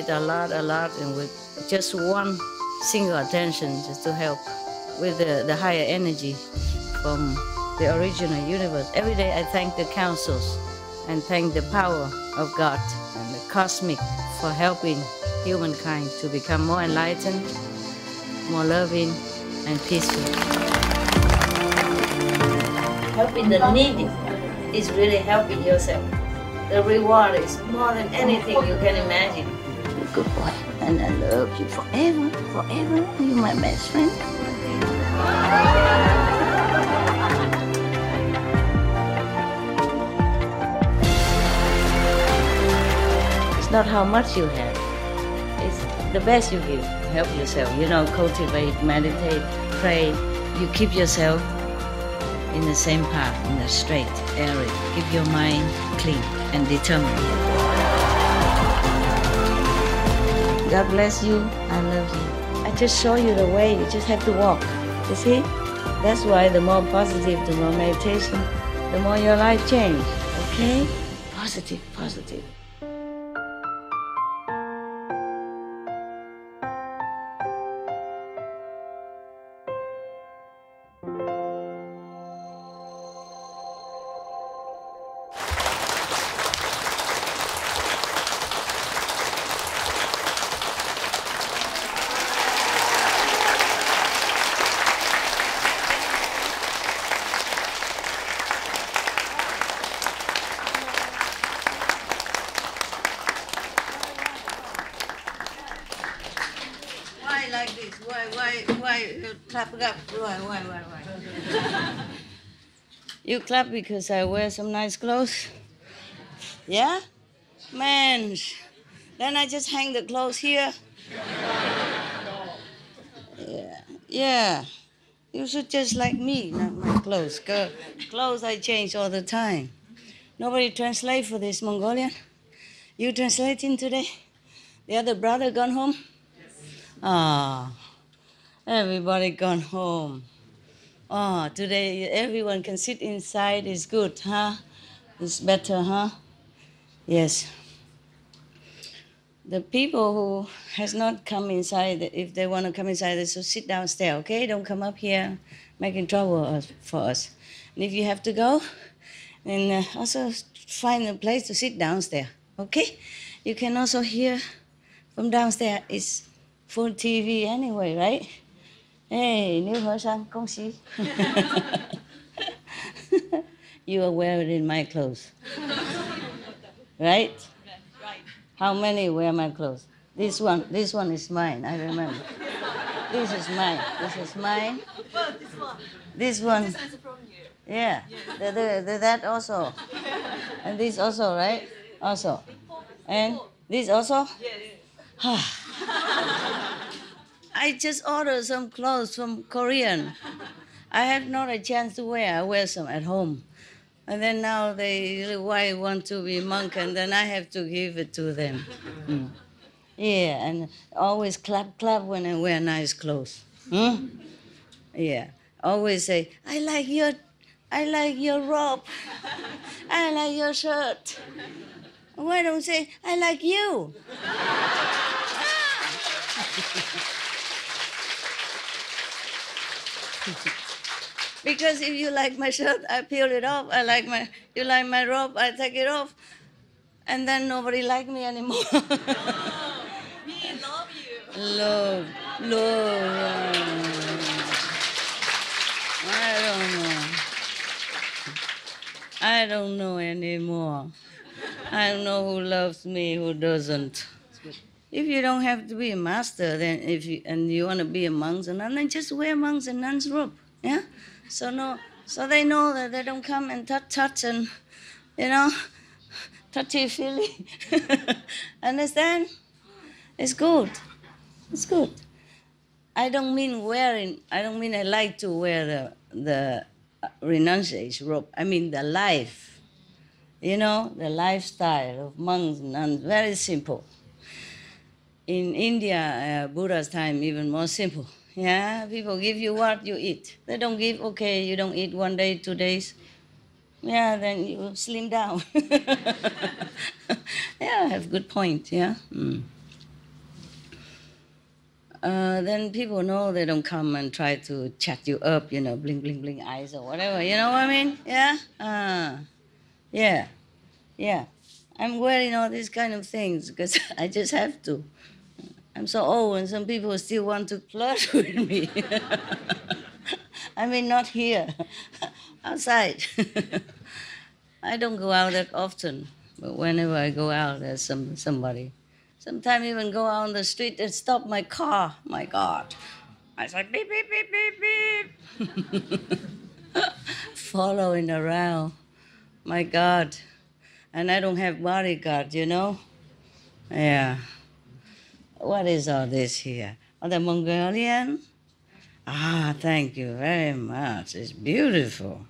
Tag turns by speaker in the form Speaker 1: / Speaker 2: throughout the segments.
Speaker 1: cultivate a lot, and with just one single attention just to help with the higher energy from the original universe. Every day I thank the councils and thank the power of God and the cosmic for helping humankind to become more enlightened, more loving, and peaceful. Helping the needy is really helping yourself. The reward is more than anything you can imagine. You're a good boy, and I love you forever, forever. You're my best friend. It's not how much you have. It's the best you give. Help yourself. Cultivate, meditate, pray. You keep yourself in the same path, in the straight area. Keep your mind clean and determined. God bless you. I love you. I just show you the way. You just have to walk. You see? That's why the more positive, the more meditation, the more your life change. Okay? Positive, positive. Like this? Why you clap up? Why? You clap because I wear some nice clothes? Yeah? Man, then I just hang the clothes here. Yeah. You should just like me, not my clothes. Clothes I change all the time. Nobody translate for this Mongolian? You translating today? The other brother gone home? Ah, everybody gone home. Oh, today everyone can sit inside. It's good, huh? It's better, huh? Yes. The people who has not come inside, if they want to come inside, they should sit downstairs, okay? Don't come up here making trouble for us. And if you have to go, then also find a place to sit downstairs, okay? You can also hear from downstairs. It's full TV anyway, right? Hey, New Hersan, Kong Xi. You are wearing my clothes. Right? Right. How many wear my clothes? This one is mine, I remember. This is mine.
Speaker 2: Well, this one.
Speaker 1: This one.
Speaker 2: This is from you.
Speaker 1: Yeah. That also. And this also, right? Also. And this also?
Speaker 2: Yeah.
Speaker 1: I just ordered some clothes from Korean. I have not a chance to wear. I wear some at home. And then now they really want to be monk, and then I have to give it to them. Yeah, and always clap when I wear nice clothes. Yeah, always say, I like your robe. I like your shirt. Why don't you say, I like you? Because if you like my shirt, I peel it off. You like my robe, I take it off. And then nobody like me anymore.
Speaker 2: No, me love you.
Speaker 1: Love. I don't know anymore. I don't know who loves me, who doesn't. If you don't have to be a master, then and you want to be a monk and nun, then just wear monks and nuns robe. Yeah. So they know that they don't come and touch and touchy-feely. Understand? It's good. It's good. I don't mean I like to wear the renunciation robe. I mean the life. The lifestyle of monks and nuns, very simple. In India, Buddha's time, even more simple. Yeah, people give you what you eat. They don't give, okay, you don't eat 1 day, 2 days. Yeah, then you slim down. Yeah, I have good point, yeah. then people know they don't come and try to chat you up, blink, blink, blink eyes or whatever. You know what I mean? Yeah? Yeah. Yeah. I'm wearing all these kind of things because I just have to. I'm so old and some people still want to flirt with me. I mean, not here, outside. I don't go out that often, but whenever I go out, there's somebody. Sometimes even go out on the street and stop my car. My God. I say, beep, beep, beep, beep, beep. Following around. My God. And I don't have bodyguard, Yeah. What is all this here? Oh, the Mongolian? Ah, thank you very much. It's beautiful.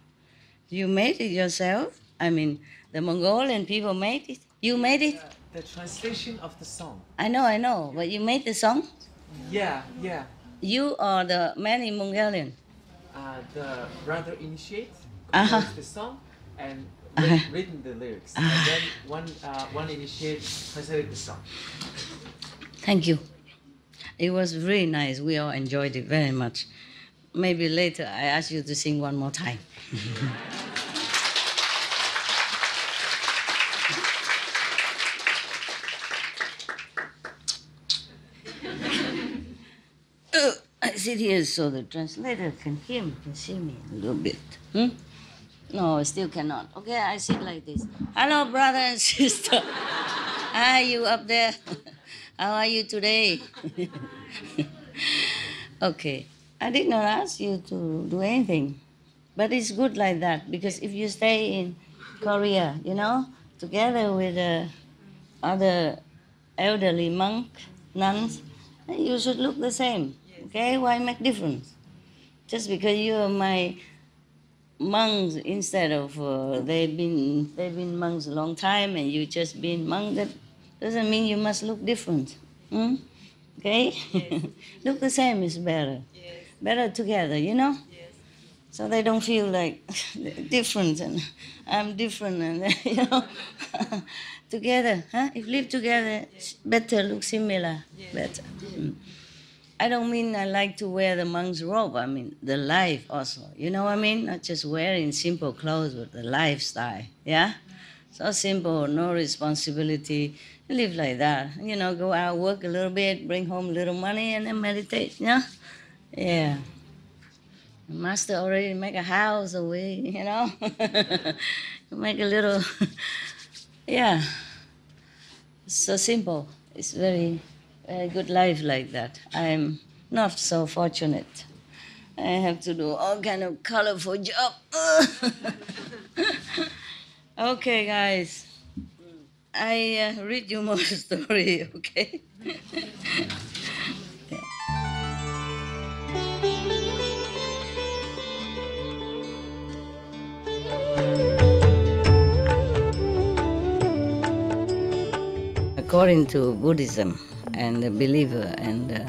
Speaker 1: You made it yourself? I mean, the Mongolian people made it? You made it?
Speaker 3: The translation of the song.
Speaker 1: I know. But you made the song?
Speaker 3: Yeah.
Speaker 1: You are the man in Mongolian?
Speaker 3: The brother initiate
Speaker 1: Uh-huh.
Speaker 3: the song and written the lyrics. And then one initiate translated the song.
Speaker 1: Thank you. It was really nice. We all enjoyed it very much. Maybe later I ask you to sing one more time. I sit here so the translator can hear me, can see me a little bit. No, I still cannot. Okay, I sit like this. Hello, brother and sister. Hi, you up there? How are you today? Okay, I did not ask you to do anything, but it's good like that because if you stay in Korea, together with other elderly nuns, you should look the same. Okay, why make difference? Just because you are my monks instead of they've been monks a long time and you just been monk, that doesn't mean you must look different. Okay? Yes. Look the same is better. Yes. Better together, Yes. So they don't feel like different and I'm different and together, huh? If live together, it's better, look similar, yes. Better. I don't mean I like to wear the monk's robe. I mean the life also. You know what I mean? Not just wearing simple clothes, but the lifestyle. Yeah? So simple, no responsibility. Live like that. Go out, work a little bit, bring home a little money, and then meditate. Yeah? Yeah. The master already make a house away, Make a little, yeah. So simple. It's very, very good life like that. I'm not so fortunate. I have to do all kind of colorful job. Okay, guys. I read you more story, okay? According to Buddhism and the believer and the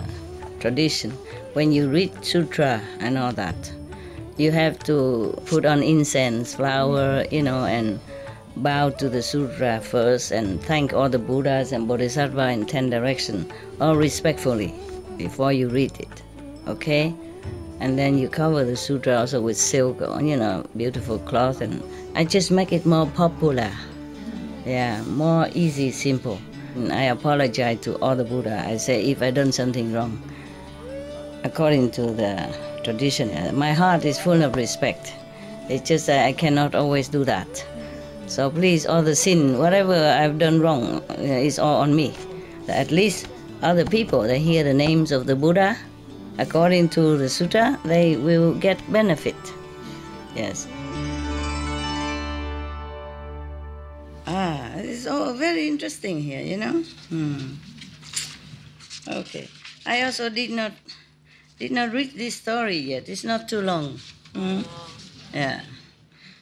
Speaker 1: tradition, when you read sutra and all that, you have to put on incense, flower, and bow to the sutra first and thank all the Buddhas and Bodhisattvas in 10 directions, all respectfully, before you read it, okay? And then you cover the sutra also with silk, beautiful cloth, and I just make it more popular. Yeah, more easy, simple. And I apologize to all the Buddha. I say if I done something wrong, according to the tradition, my heart is full of respect. It's just that I cannot always do that. So please, all the sin, whatever I've done wrong, is all on me. At least other people, they hear the names of the Buddha, according to the sutta, they will get benefit. Yes. It's all very interesting here, Okay. I also did not read this story yet. It's not too long. Yeah.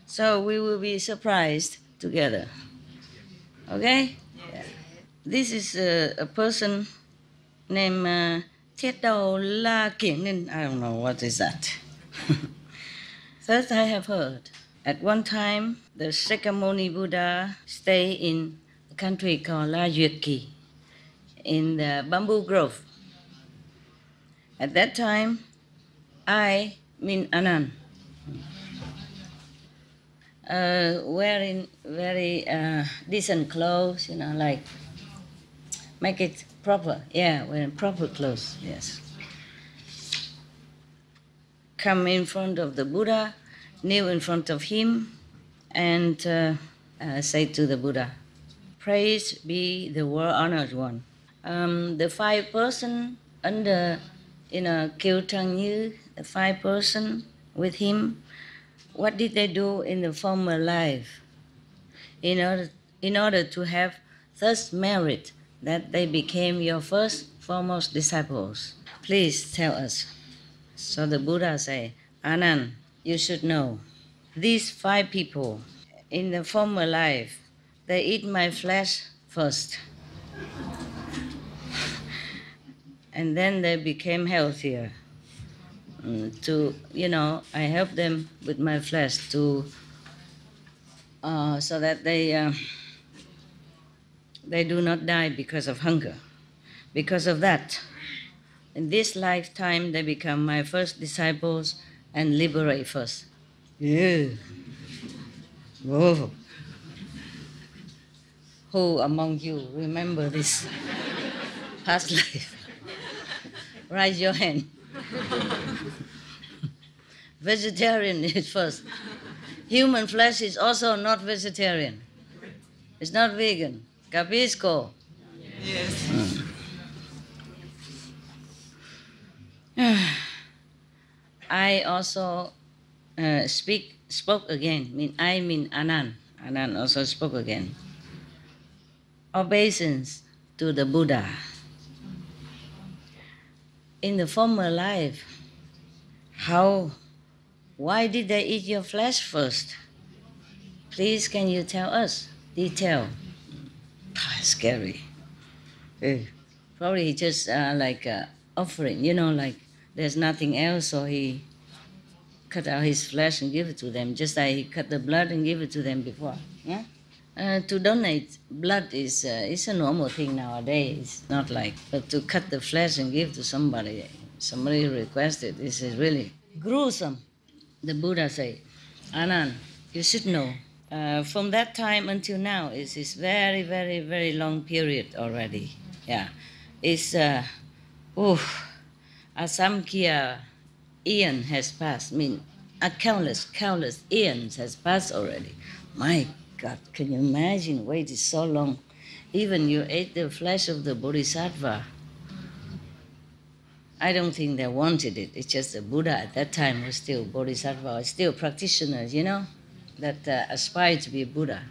Speaker 1: So we will be surprised together. Okay? Yeah. This is a person named Thiết Đầu La Kiển Ninh. I don't know what is that. First I have heard. At one time, the Shakyamuni Buddha stayed in a country called La Duyệt Kỳ, in the bamboo grove. At that time, I mean Anand, wearing very decent clothes, like make it proper. Yeah, wearing proper clothes, yes. Come in front of the Buddha, kneel in front of him, and say to the Buddha, praise be the world-honored one. The 5 person under, Kiêu Như, the 5 person with him, what did they do in the former life in order to have thus merit that they became your first foremost disciples? Please tell us. So the Buddha say, Anand, you should know, these 5 people in the former life, they eat my flesh first. And then they became healthier. I help them with my flesh so that they do not die because of hunger. Because of that, in this lifetime, they become my first disciples and liberate first. Yeah. Whoa. Who among you remember this past life? Raise your hand. Vegetarian is first. Human flesh is also not vegetarian. It's not vegan. Capisco?
Speaker 2: Yes.
Speaker 1: I also spoke again. I mean Anand. Anand also spoke again. Obeisance to the Buddha. In the former life, why did they eat your flesh first? Please, can you tell us? Detail. Scary. Probably he just offering, like there's nothing else, so he cut out his flesh and give it to them, just like he cut the blood and give it to them before. Yeah? To donate blood is a normal thing nowadays. It's not but to cut the flesh and give to somebody requested, this is really gruesome. The Buddha said, Anand, you should know, from that time until now, it's very, very, very long period already. Yeah, it's Asamkhya eon has passed. Countless eons has passed already. My God, can you imagine? Waited so long. Even you ate the flesh of the Bodhisattva. I don't think they wanted it. It's just the Buddha at that time was still Bodhisattva, was still practitioners, that aspire to be a Buddha.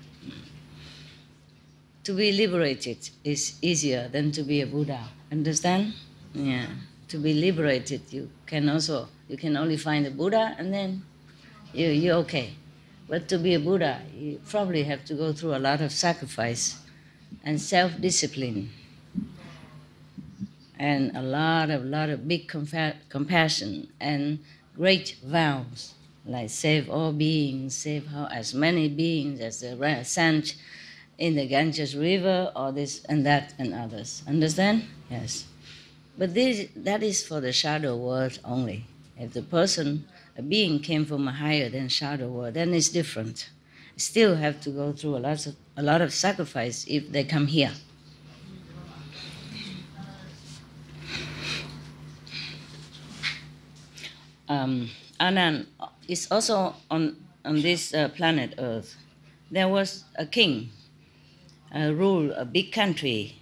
Speaker 1: To be liberated is easier than to be a Buddha. Understand? Yeah. To be liberated, you can only find a Buddha and then you're okay. But to be a Buddha, you probably have to go through a lot of sacrifice and self-discipline and a lot of big compassion and great vows, like save all beings, save as many beings as the sand in the Ganges River, or this and that and others. Understand? Yes. But that is for the shadow world only. If a being came from a higher than shadow world, then it's different. Still have to go through a lot of sacrifice if they come here. Anand is also on this planet Earth. There was a king ruled a big country.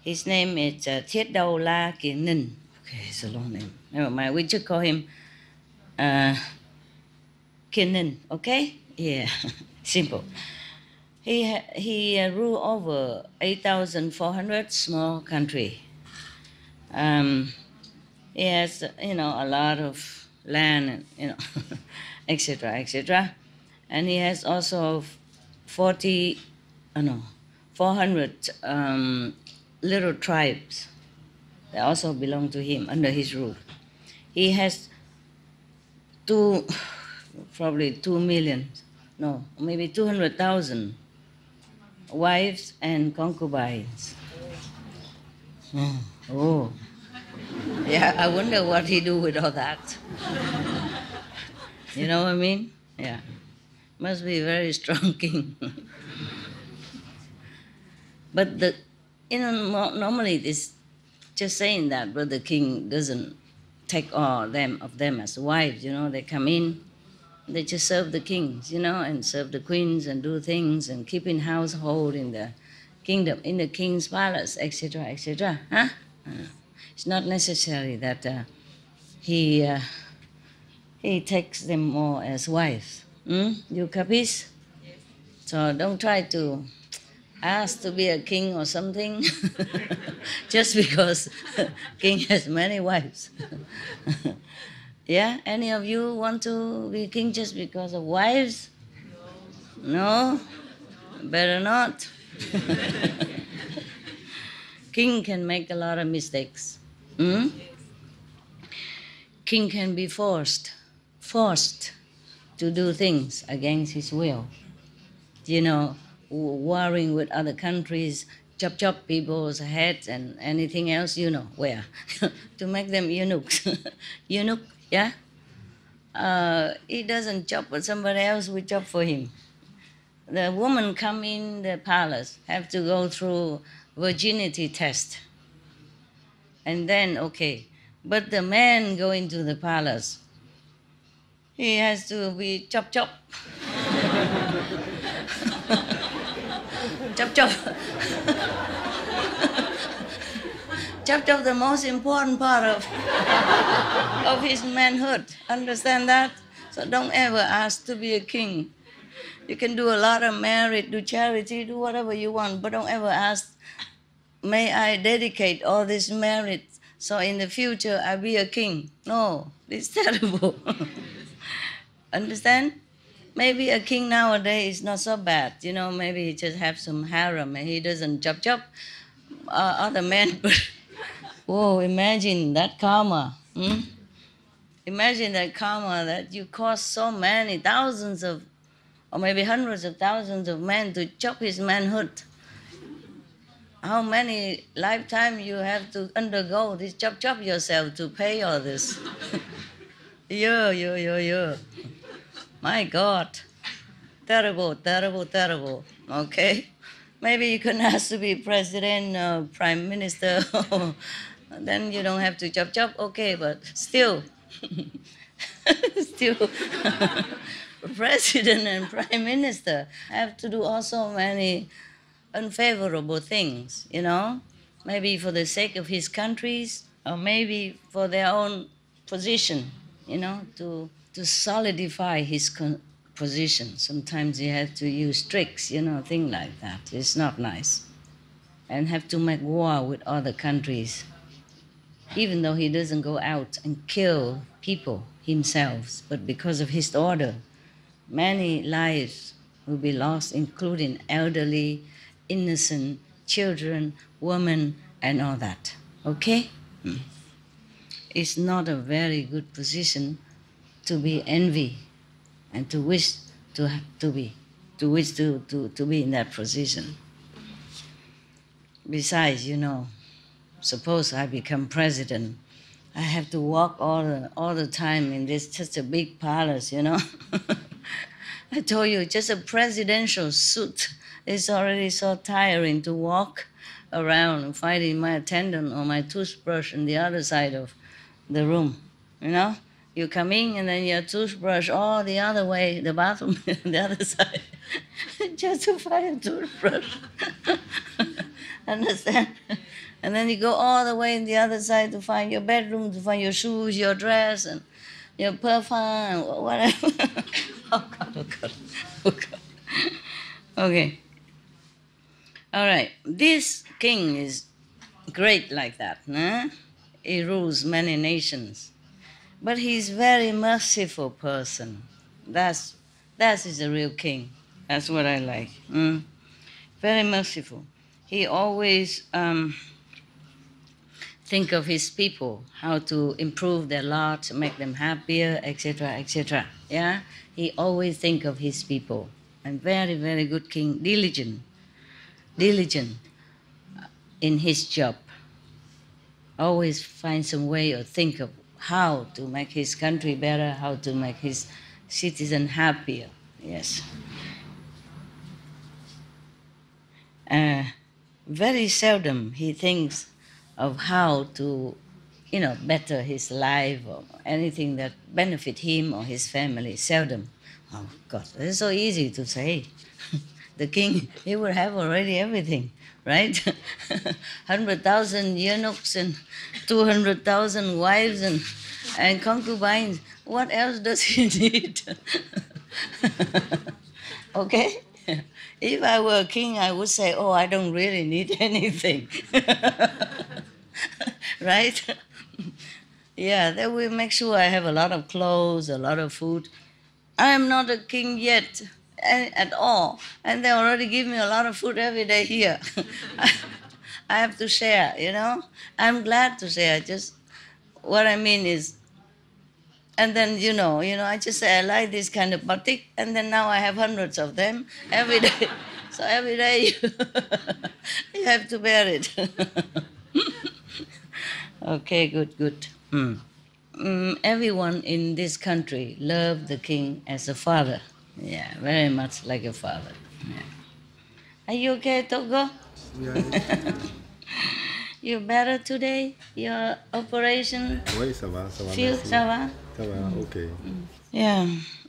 Speaker 1: His name is Thiết Đâu La Kiên Ninh. Okay, it's a long name. Never mind, we just call him Kiên Ninh, okay? Yeah, simple. He ruled over 8,400 small country. He has, a lot of land, etc., etc. And he has also 400 little tribes that also belong to him under his rule. He has probably 2 million, no, maybe 200,000 wives and concubines. Oh, Yeah, I wonder what he do with all that. You know what I mean? Yeah. Must be a very strong king. But normally it's just saying that, but the king doesn't take all of them as wives. They come in, they just serve the kings, and serve the queens and do things and keep in household in the kingdom, in the king's palace, etc., etc. Huh? It's not necessary that he takes them more as wives. You capiz?
Speaker 2: Yes.
Speaker 1: So don't try to ask to be a king or something just because king has many wives. Yeah? Any of you want to be king just because of wives? No? Better not. King can make a lot of mistakes. King can be forced to do things against his will. Warring with other countries, chop people's heads and anything else, where, to make them eunuchs. Eunuch, yeah? He doesn't chop, but somebody else will chop for him. The woman come in the palace, have to go through virginity test. And then, okay. But the man go into the palace, he has to be chop. Chop. Chop, the most important part of his manhood. Understand that? So don't ever ask to be a king. You can do a lot of merit, do charity, do whatever you want, but don't ever ask, may I dedicate all this merit so in the future I be a king? No, it's terrible. Understand? Maybe a king nowadays is not so bad. Maybe he just have some harem and he doesn't chop other men. But whoa, imagine that karma. Imagine that karma that you cause so many thousands of, or maybe hundreds of thousands of men to chop his manhood. How many lifetimes you have to undergo this chop yourself to pay all this? Yeah. My God. Terrible. Okay? Maybe you can ask to be president or prime minister. Then you don't have to chop. Okay, but still. President and prime minister have to do also many unfavorable things, maybe for the sake of his countries or maybe for their own position, to solidify his position. Sometimes you have to use tricks, things like that. It's not nice. And have to make war with other countries, even though he doesn't go out and kill people himself, but because of his order, many lives will be lost, including elderly, innocent children, women, and all that. Okay? It's not a very good position to be envy and to wish to be in that position. Besides, suppose I become president, I have to walk all the time in this just a big palace, I told you, just a presidential suit is already so tiring to walk around and finding my attendant or my toothbrush on the other side of the room, You come in and then your toothbrush all the other way, the bathroom on the other side, just to find a toothbrush. Understand? And then you go all the way on the other side to find your bedroom, to find your shoes, your dress, and your perfume, and whatever. Oh God. Okay. All right. This king is great like that. Nah? He rules many nations. But he's very merciful person. That is a real king. That's what I like. Very merciful. He always think of his people, how to improve their lot, make them happier, etc., etc. Yeah? He always think of his people. And very, very good king, diligent in his job. always find some way or think of how to make his country better, how to make his citizen happier. Yes. Very seldom he thinks of how to, better his life or anything that benefit him or his family. Seldom. Oh God, it's so easy to say. The king, he would have already everything, right? 100,000 eunuchs and 200,000 wives and concubines. What else does he need? Okay? If I were a king, I would say, oh, I don't really need anything. Right? Yeah, that will make sure I have a lot of clothes, a lot of food. I am not a king yet at all, and they already give me a lot of food every day here. I have to share, I'm glad to share. Just what I mean is, and then I just say I like this kind of batik, and then now I have hundreds of them every day. So every day you have to bear it. Okay, good. Everyone in this country loved the king as a father. Yeah, very much like a father. Yeah. Are you okay, Togo?
Speaker 4: Yeah.
Speaker 1: You better today? Your operation?
Speaker 4: Oui, ça va,
Speaker 1: Feel
Speaker 4: merci.
Speaker 1: ça va?
Speaker 4: Ça va, okay.
Speaker 1: Yeah,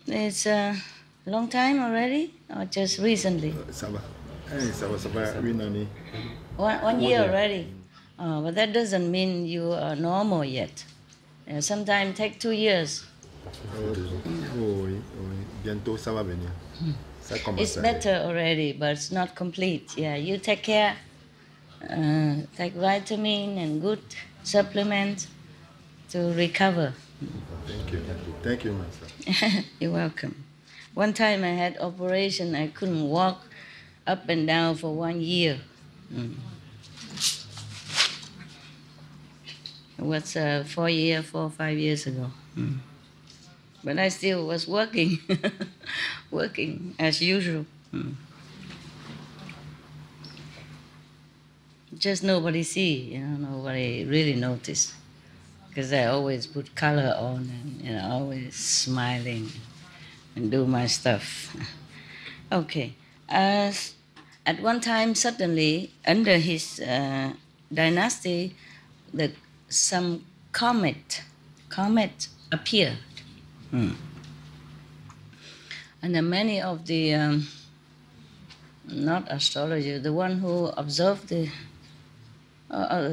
Speaker 1: it's a long time already, or just recently?
Speaker 4: Ça va. Ça va, une année.
Speaker 1: One year already. But that doesn't mean you are normal yet. Sometimes take 2 years.
Speaker 4: Oui, bientôt ça va venir. Ça commence
Speaker 1: It's
Speaker 4: à
Speaker 1: better already, but it's not complete. Yeah, you take care. Take vitamin and good supplements to recover.
Speaker 4: Thank you, master.
Speaker 1: You're welcome. One time I had operation, I couldn't walk up and down for 1 year. It was 4 or 5 years ago. But I still was working, working as usual. Just nobody see, nobody really notice. Because I always put color on and, always smiling and do my stuff. Okay. At one time, suddenly, under his dynasty, some comet appeared. And then many of the, not astrologers, the one who observed the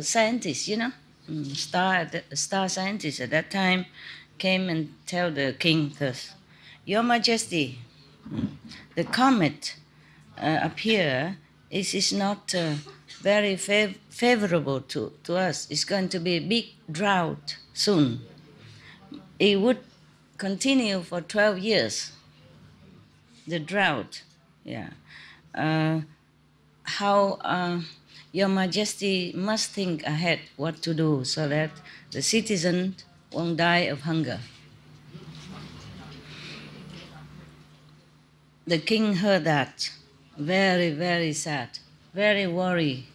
Speaker 1: scientists, star scientists at that time came and tell the king this, Your Majesty, the comet appear is not very favorable to us. It's going to be a big drought soon. It would continue for 12 years, the drought. Yeah. How Your Majesty must think ahead what to do so that the citizens won't die of hunger. The king heard that, very, very sad, very worried,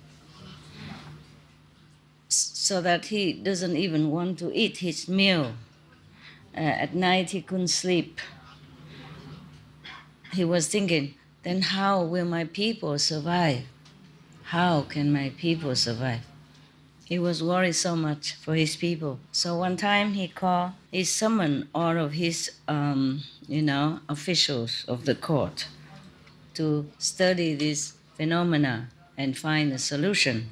Speaker 1: so that he doesn't even want to eat his meal. At night he couldn't sleep. He was thinking, then how will my people survive? How can my people survive? He was worried so much for his people. So one time he summoned all of his, officials of the court to study this phenomena and find a solution.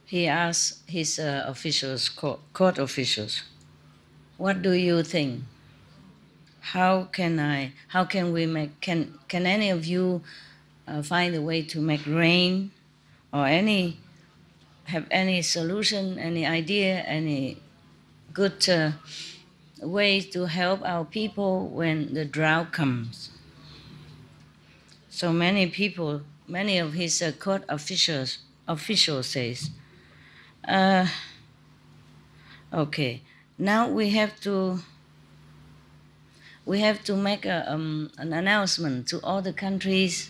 Speaker 1: He asked his court officials, what do you think? Can any of you find a way to make rain, or have any solution, any idea, any good way to help our people when the drought comes? So many of his court officials says, okay, now we have to make an announcement to all the countries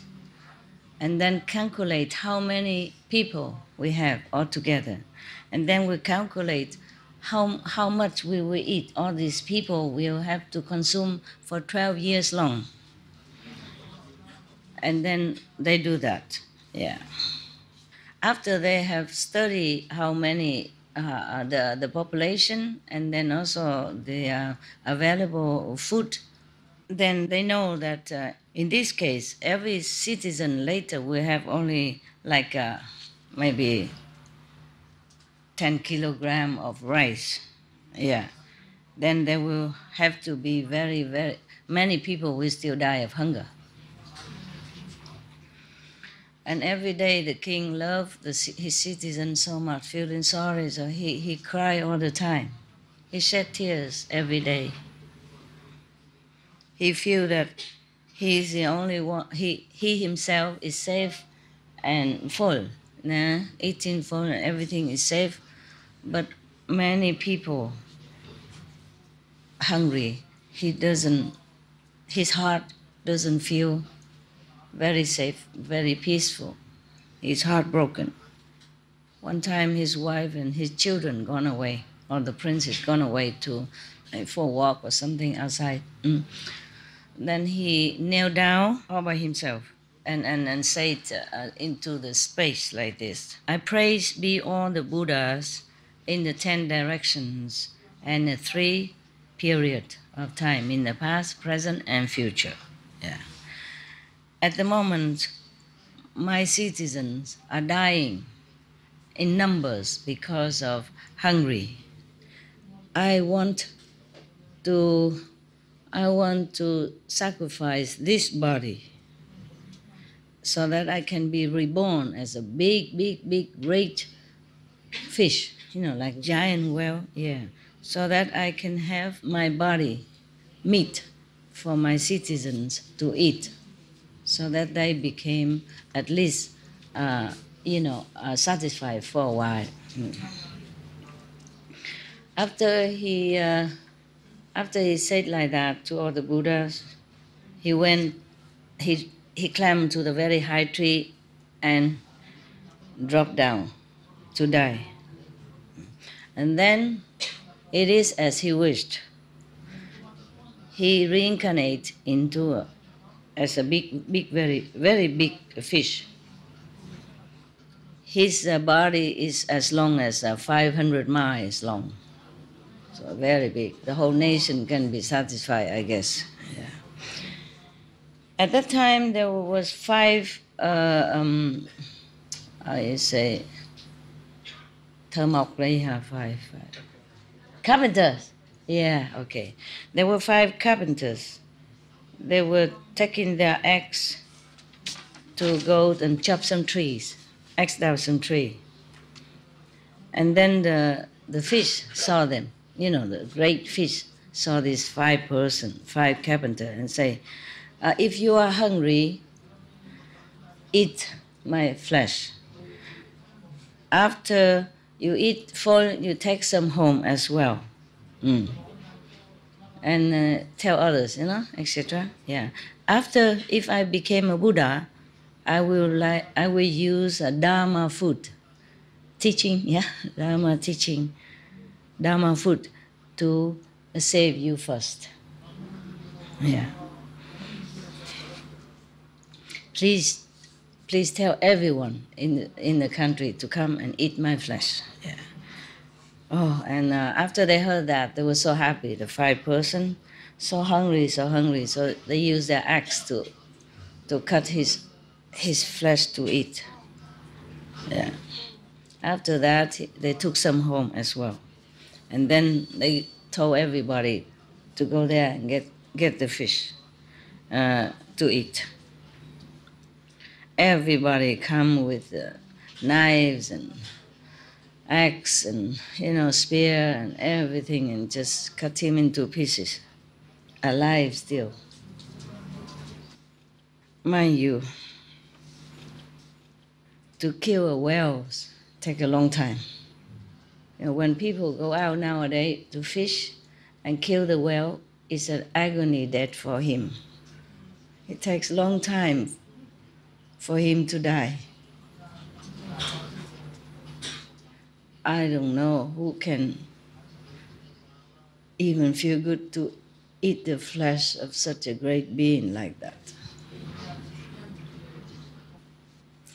Speaker 1: and then calculate how many people we have altogether. And then we calculate how much we will eat. All these people will have to consume for 12 years long. And then they do that, yeah. After they have studied how many, the population, and then also the available food, then they know that in this case, every citizen later will have only like maybe 10 kilogram of rice. Yeah. Then there will have to be very many people will still die of hunger. And every day the king loved his citizens so much, feeling sorry, so he cried all the time. He shed tears every day. He feel that he's the only one, he himself is safe and full, eating full and everything is safe, but many people hungry. His heart doesn't feel very safe, very peaceful. He's heartbroken. One time his wife and his children gone away, or the prince has gone away for a walk or something outside. Then he knelt down all by himself and said into the space like this, I praise be all the Buddhas in the 10 directions and the 3 periods of time, in the past, present, and future. Yeah. At the moment, my citizens are dying in numbers because of hungry. I want to sacrifice this body so that I can be reborn as a big, great fish, like giant whale, yeah, so that I can have my body meat for my citizens to eat, so that they became at least, satisfied for a while. After he said like that to all the Buddhas, he climbed to the very high tree and dropped down to die. And then it is as he wished. He reincarnated as a big, very big fish. His body is as long as 500 miles long. So very big. The whole nation can be satisfied, I guess. Yeah. At that time, there was 5, carpenters. Yeah, okay. There were 5 carpenters. They were taking their axe to go and chop some trees, axe down some tree. And then the fish saw them. The great fish saw these 5 carpenters, and say, if you are hungry, eat my flesh. After you eat full, you take some home as well. And tell others, etc. Yeah. After, if I became a Buddha, I will use a Dharma food teaching, Dharma food to save you first. Yeah. Please tell everyone in the country to come and eat my flesh. Yeah. Oh, and after they heard that, they were so happy. The 5 person, so hungry, so they used their axe to cut his flesh to eat. Yeah. After that, they took some home as well, and then they told everybody to go there and get the fish to eat. Everybody come with knives and axe and spear and everything, and just cut him into pieces, alive still. Mind you, to kill a whale take a long time. When people go out nowadays to fish and kill the whale, it's an agony death for him. It takes a long time for him to die. I don't know who can even feel good to eat the flesh of such a great being like that.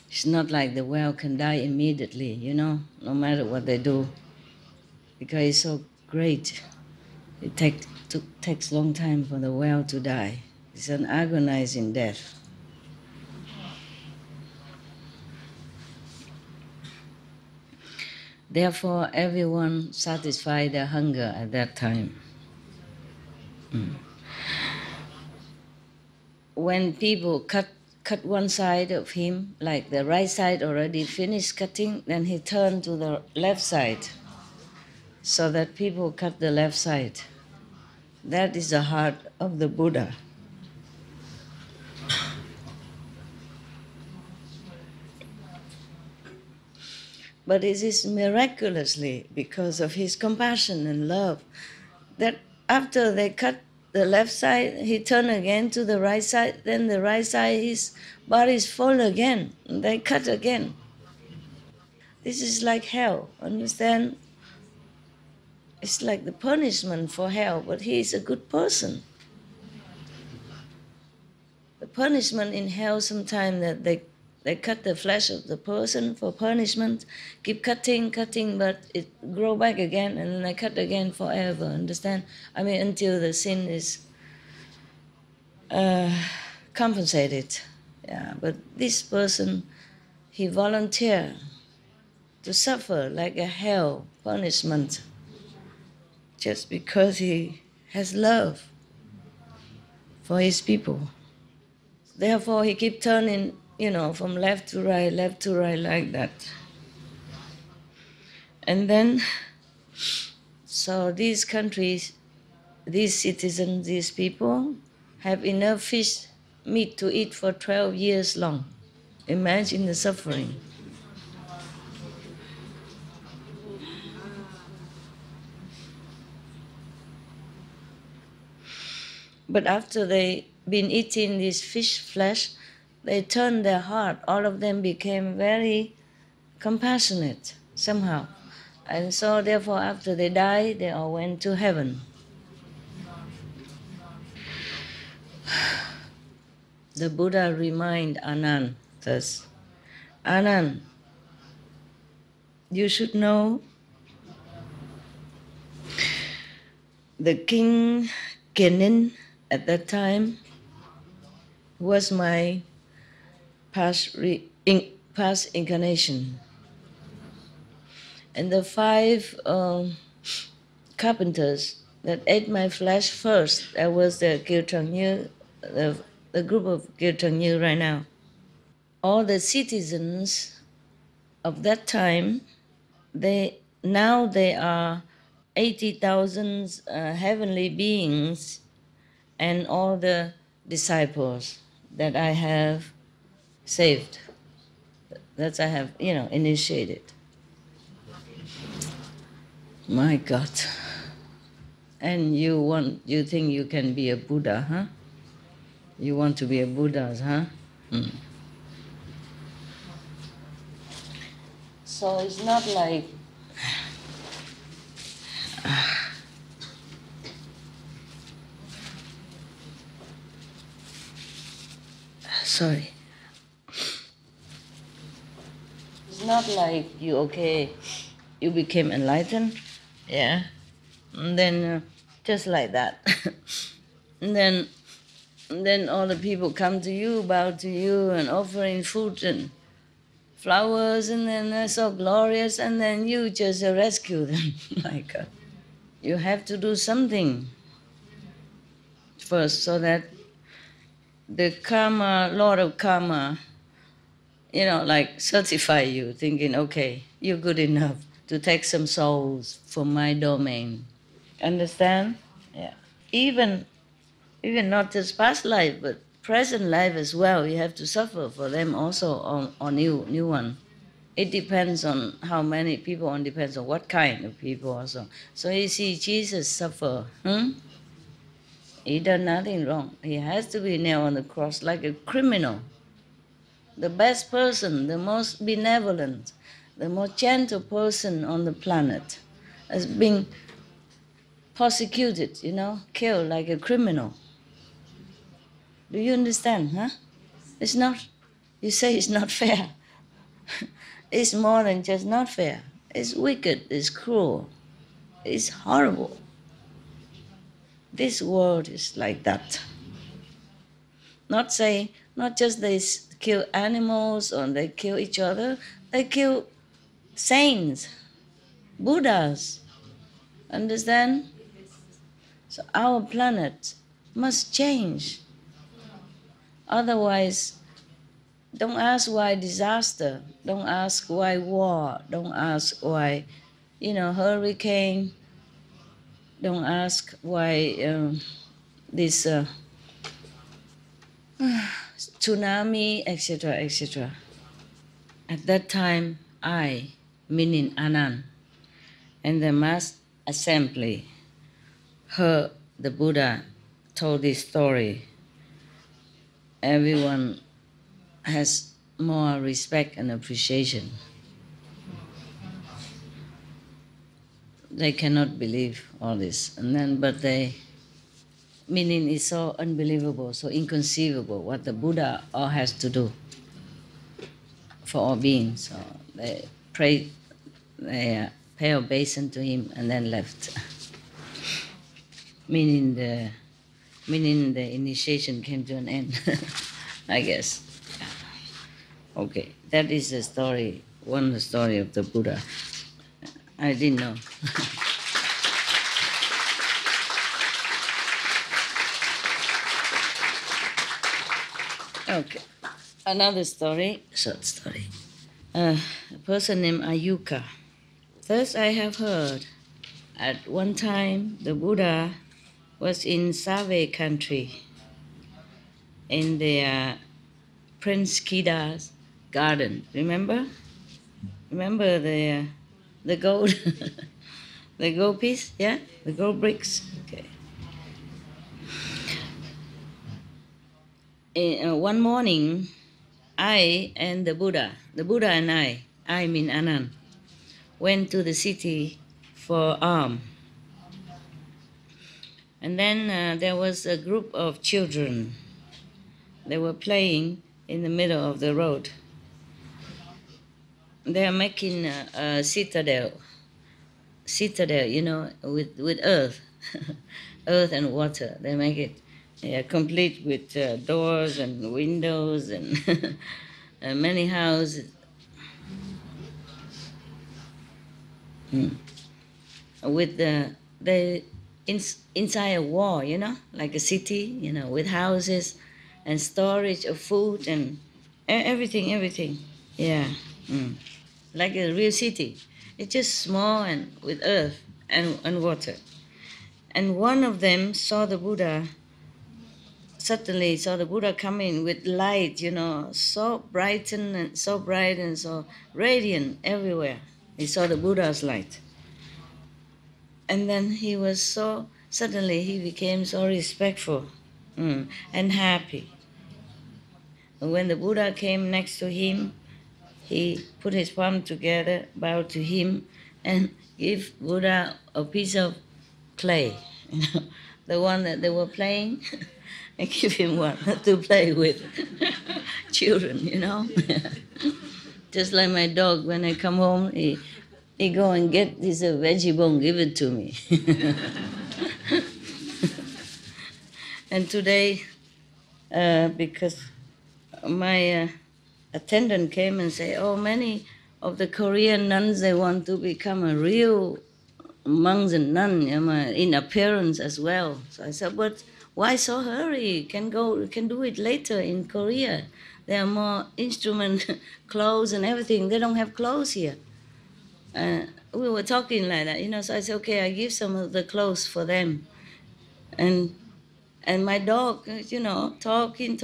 Speaker 1: It's not like the whale can die immediately, no matter what they do, because it's so great. It takes long time for the whale to die. It's an agonizing death. Therefore, everyone satisfied their hunger at that time. When people cut one side of him, like the right side already finished cutting, then he turned to the left side, so that people cut the left side. That is the heart of the Buddha. But it is miraculously because of his compassion and love that after they cut the left side, he turned again to the right side, then the right side, his body is full again, and they cut again. This is like hell, understand? It's like the punishment for hell, but he is a good person. The punishment in hell sometimes that they cut the flesh of the person for punishment, keep cutting, but it grow back again, and then they cut again forever, understand? I mean, until the sin is compensated. Yeah, but this person, he volunteered to suffer like a hell punishment just because he has love for his people. Therefore, he keep turning, from left to right like that. And then, so these countries, these citizens, these people have enough fish meat to eat for 12 years long. Imagine the suffering. But after they been eating this fish flesh, they turned their heart. All of them became very compassionate somehow. And so therefore after they died, they all went to heaven. The Buddha reminded Anand thus, Anand, you should know the King Kenin at that time was my past incarnation. And the 5 carpenters that ate my flesh first, that was the Kirtangyu, the group of Kirtangyu right now. All the citizens of that time, they are 80,000 heavenly beings and all the disciples that I have saved, that I have, initiated. My God. And you think you can be a Buddha, huh? You want to be a Buddha, huh? So it's not like sorry. It's not like you became enlightened, yeah, and then just like that, and then all the people come to you, bow to you, and offering food and flowers, and then they're so glorious, and then you just rescue them. My God, you have to do something first so that the karma, Lord of karma, certify you, thinking, okay, you're good enough to take some souls from my domain. Understand? Yeah. Even not just past life, but present life as well. You have to suffer for them also on new one. It depends on how many people, and depends on what kind of people also. So you see, Jesus suffer. He done nothing wrong. He has to be nailed on the cross like a criminal. the best person, the most benevolent, the most gentle person on the planet, is being persecuted, killed like a criminal. Do you understand, huh? It's not, you say it's not fair. It's more than just not fair. It's wicked, it's cruel, it's horrible. This world is like that. Not just they kill animals or they kill each other, they kill saints, Buddhas. Understand? So our planet must change. Otherwise, don't ask why disaster, don't ask why war, don't ask why, hurricane, don't ask why this tsunami, etc., etc. At that time, I, meaning Anand, and the mass assembly heard the Buddha told this story. Everyone has more respect and appreciation. They cannot believe all this, meaning it's so unbelievable, so inconceivable what the Buddha all has to do for all beings. So they prayed, they pay obeisance to him and then left. Meaning the initiation came to an end, I guess. Okay, that is the story, the story of the Buddha. I didn't know. Okay, another story, short story. A person named Ayuka. Thus I have heard, at one time the Buddha was in Save country, in the Prince Kida's garden. Remember the gold, the gold piece, yeah, the gold bricks. Okay. One morning, I and the Buddha and I mean Anand, went to the city for alms. And then there was a group of children. They were playing in the middle of the road. They are making a citadel, with earth, earth and water. They make it complete with doors and windows and many houses. With inside a wall, like a city, with houses and storage of food and everything. Yeah, like a real city. It's just small and with earth and water. And one of them saw the Buddha, suddenly saw the Buddha coming with light, so bright and so radiant everywhere. He saw the Buddha's light. And then suddenly he became so respectful and happy. And when the Buddha came next to him, he put his palm together, bowed to him, and gave Buddha a piece of clay, the one that they were playing, and give him one to play with. Children, Just like my dog, when I come home, he go and get this veggie bone, give it to me. And today, because my attendant came and said, many of the Korean nuns, they want to become a real monks and nuns in appearance as well. So I said, but why so hurry? Can do it later in Korea. There are more instrument, clothes and everything. They don't have clothes here. We were talking like that, so I said, okay, I give some of the clothes for them. And my dog, talking,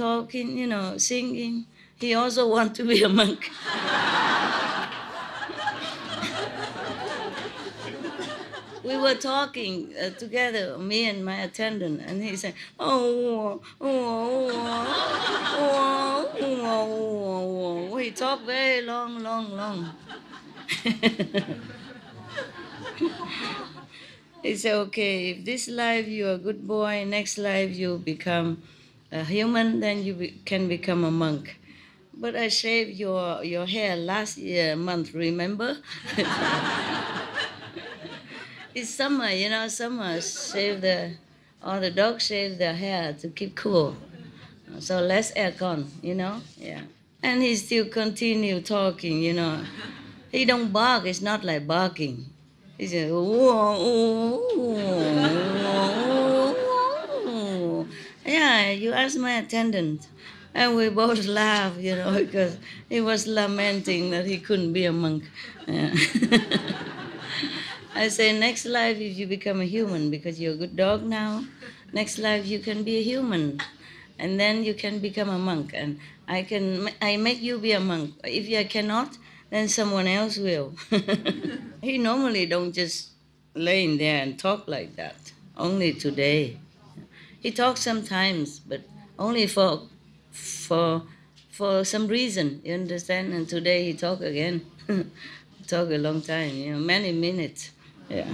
Speaker 1: singing, he also wants to be a monk. we were talking together, me and my attendant, and he said, oh, oh, oh, oh, oh, oh. He talked very long. He said, okay, if this life you're a good boy, next life you become a human, then you can become a monk. But I shaved your hair last month, remember? It's summer, summer, all the dogs shave their hair to keep cool. So less aircon, yeah. And he still continue talking, He don't bark, it's not like barking. He said, yeah, you ask my attendant. And we both laugh, because he was lamenting that he couldn't be a monk. Yeah. I say, next life, if you become a human, because you're a good dog now, next life you can be a human. And then you can become a monk. And I make you be a monk. If you cannot, then someone else will. He normally don't just lay in there and talk like that. Only today. He talks sometimes, but only for some reason, you understand? And today he talk again. Talk a long time, many minutes. Yeah.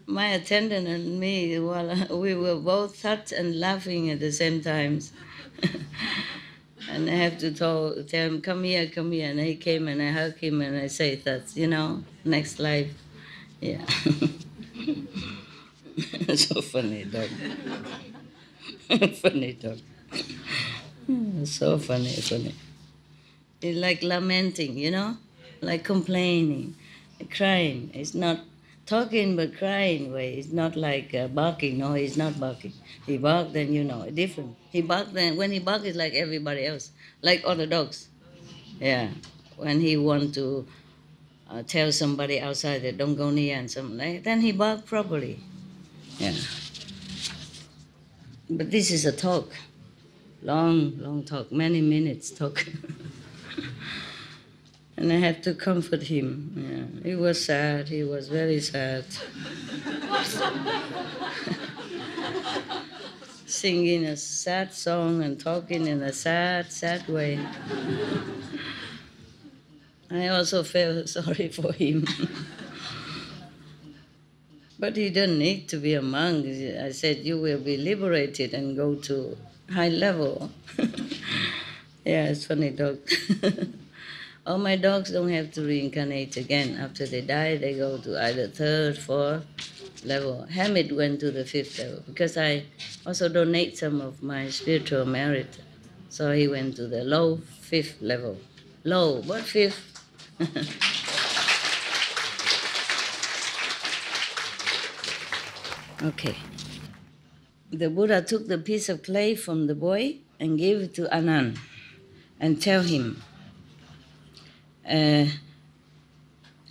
Speaker 1: My attendant and me, we were both touched and laughing at the same times. And I have to tell him, come here. And he came and I hug him and I say that, next life. Yeah. So funny dog. Funny dog. So funny. It's like lamenting, like complaining, crying. It's not talking but crying way. It's not like barking. No, he's not barking. He bark, then different. He bark, then when he bark, it's like everybody else, like other dogs. Yeah, when he want to tell somebody outside that don't go near and something like, then he bark properly. Yeah. But this is a talk, long talk, many minutes talk. And I have to comfort him. Yeah. He was sad. He was very sad. Singing a sad song and talking in a sad way. I also felt sorry for him. But he didn't need to be a monk. I said, you will be liberated and go to high level. Yeah, it's funny dog. All my dogs don't have to reincarnate again. After they die, they go to either 3rd, 4th level. Hamid went to the 5th level because I also donate some of my spiritual merit. So he went to the low 5th level. Low, but 5th. Okay. The Buddha took the piece of clay from the boy and gave it to Anand and tell him,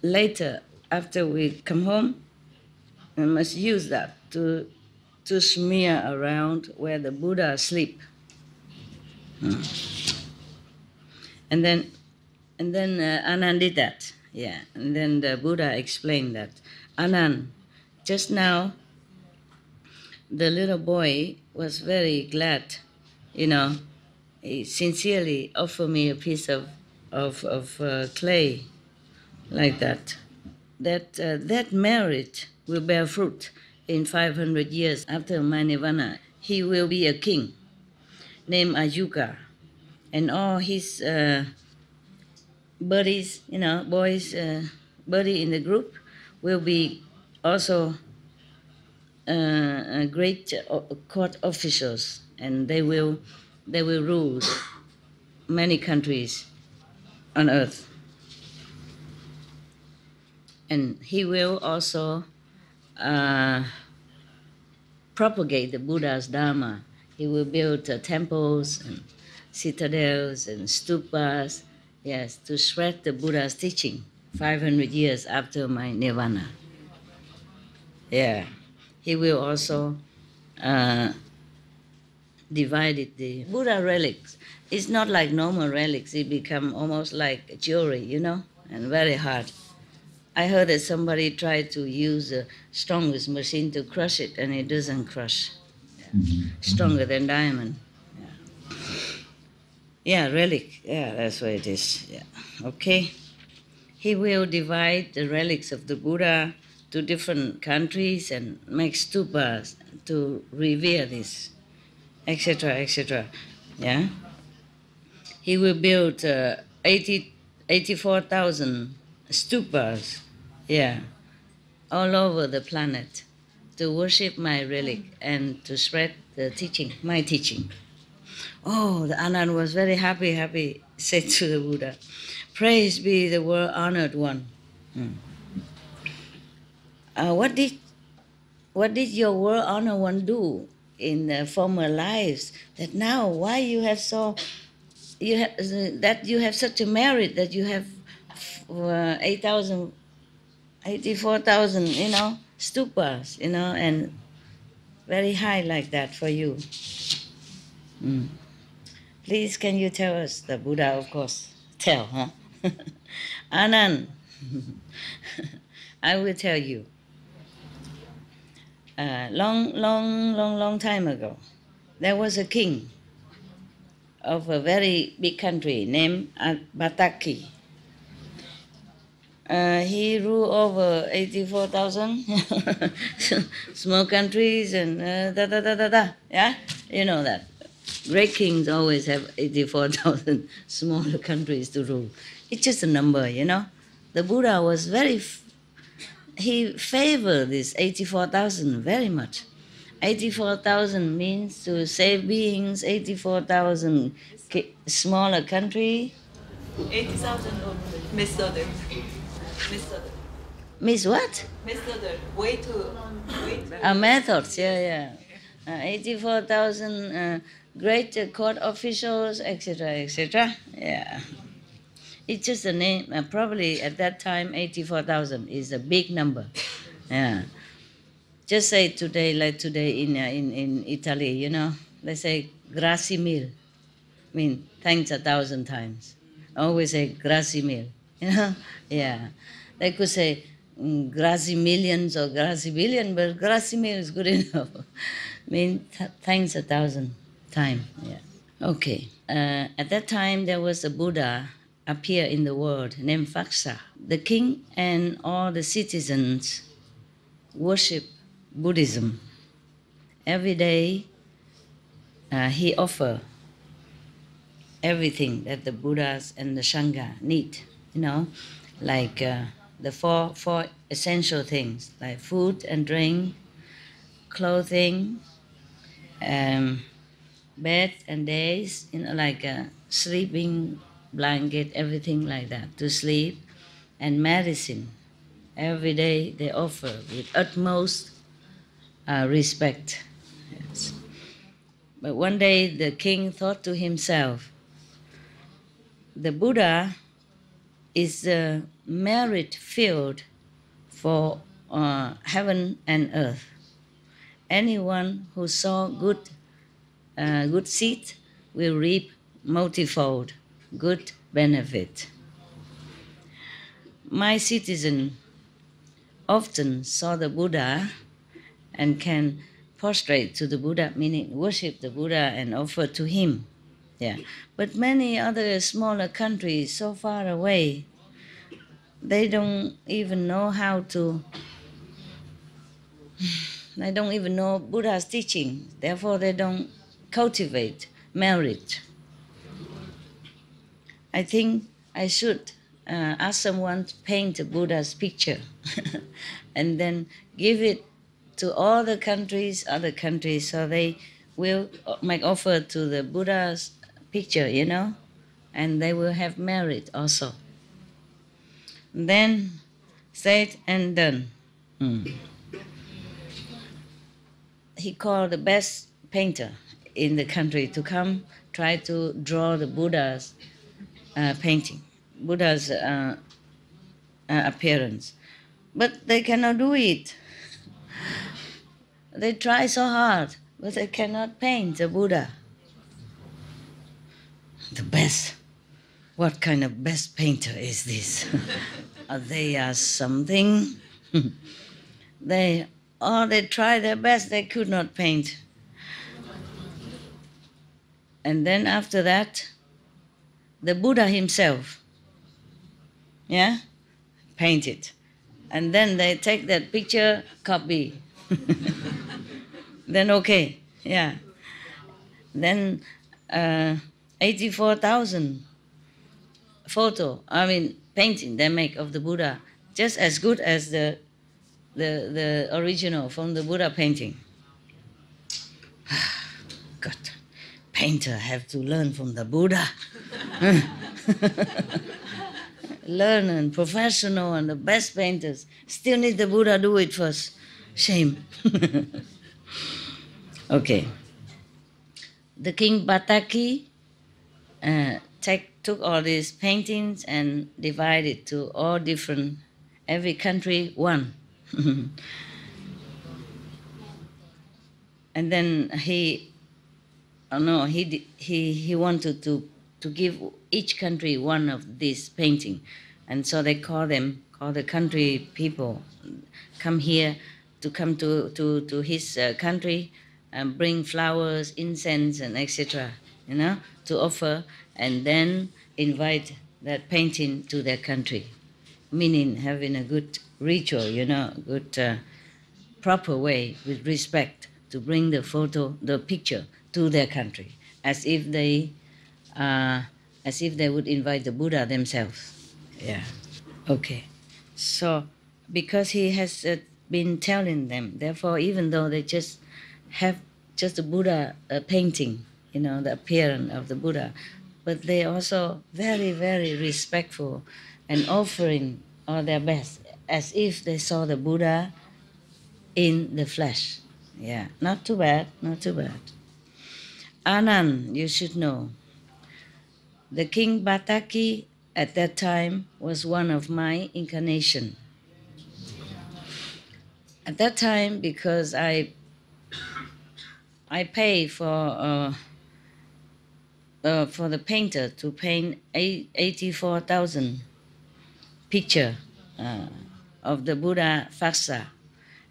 Speaker 1: later, after we come home, we must use that to smear around where the Buddha sleep. And then Anand did that. Yeah. And then the Buddha explained that, Anand, just now, the little boy was very glad, he sincerely offered me a piece of clay like that. That merit will bear fruit in 500 years after my nirvana. He will be a king named Ayuga, and all his buddies, boys, buddy in the group will be also great court officials, and they will rule many countries on earth. And he will also propagate the Buddha's Dharma. He will build temples and citadels and stupas, yes, to spread the Buddha's teaching 500 years after my nirvana. Yeah. He will also divided the Buddha relics. it's not like normal relics. It become almost like jewelry, you know, and very hard. I heard that somebody tried to use the strongest machine to crush it, and it doesn't crush. Stronger than diamond. Yeah, relic. Yeah, that's what it is. Yeah. Okay. He will divide the relics of the Buddha to different countries and make stupas to revere this, etc., etc. Yeah. He will build 84,000 stupas, yeah, all over the planet to worship my relic and to spread the teaching, my teaching. Oh, the Anand was very happy, said to the Buddha, praise be the world-honored one. What did your world-honored one do in the former lives that now, why you have that you have such a merit that you have 84,000, you know, stupas, you know, and very high like that for you. Please, can you tell us? The Buddha, of course, tell, huh? Anand, I will tell you. Long time ago, there was a king of a very big country named Bataki. He ruled over 84,000 small countries and yeah, you know that. Great kings always have 84,000 smaller countries to rule. It's just a number, you know. The Buddha was he favored this 84,000 very much. 84,000 means to save beings, 84,000 smaller country.
Speaker 2: 80,000 or miss other.
Speaker 1: Miss what?
Speaker 2: Miss other. Way to.
Speaker 1: Methods, yeah. 84,000 great court officials, etc. Yeah. It's just a name. Probably at that time, 84,000 is a big number. Yeah. Just say today, like today in Italy, you know, they say grazie mille. I mean, thanks 1,000 times. Always say grazie mille, you know? Yeah. They could say grazie millions or grazie billion, but grazie mille is good enough. I mean, thanks 1,000 times. Yeah. Okay. At that time, there was a Buddha appear in the world named Faksa. The king and all the citizens worship Buddhism. Every day he offer everything that the Buddhas and the Sangha need, you know, like the four essential things, like food and drink, clothing, bed and days, you know, like sleeping blanket, everything like that, to sleep, and medicine. Every day they offer with utmost respect. Yes. But one day the king thought to himself, the Buddha is the merit field for heaven and earth. Anyone who sow good seed will reap multifold good benefit. My citizen often saw the Buddha and can prostrate to the Buddha, meaning worship the Buddha and offer to him. Yeah. But many other smaller countries so far away, they don't even know they don't even know Buddha's teaching. Therefore, they don't cultivate merit. I think I should ask someone to paint a Buddha's picture and then give it to all the countries, other countries, so they will make offer to the Buddha's picture, you know, and they will have merit also. Then said and done. He called the best painter in the country to come try to draw the Buddha's painting, Buddha's appearance. But they cannot do it. They try so hard, but they cannot paint the Buddha. best. What kind of best painter is this? They are something. They tried their best, they could not paint. And then after that, the Buddha himself, painted. And then they take that picture, copy. Then okay, Then 84,000 painting they make of the Buddha, just as good as the original from the Buddha painting. God, painter have to learn from the Buddha. Learn and professional and the best painters. Still need the Buddha do it first. Shame. Okay. The King Bataki took all these paintings and divided to all different, every country one. And then he wanted to give each country one of these paintings. And so they call the country people, come here to come to his country and bring flowers, incense, and etc., to offer, and then invite that painting to their country, meaning having a good ritual, good proper way with respect to bring the picture to their country, as if they would invite the Buddha themselves. Yeah. Okay. So because he has been telling them, therefore, even though they just have just a Buddha painting, the appearance of the Buddha, but they also very, very respectful and offering all their best, as if they saw the Buddha in the flesh. Yeah, not too bad, not too bad. Anand, you should know, the King Bataki at that time was one of my incarnation. At that time, because I pay for the painter to paint 84,000 picture of the Buddha Faksa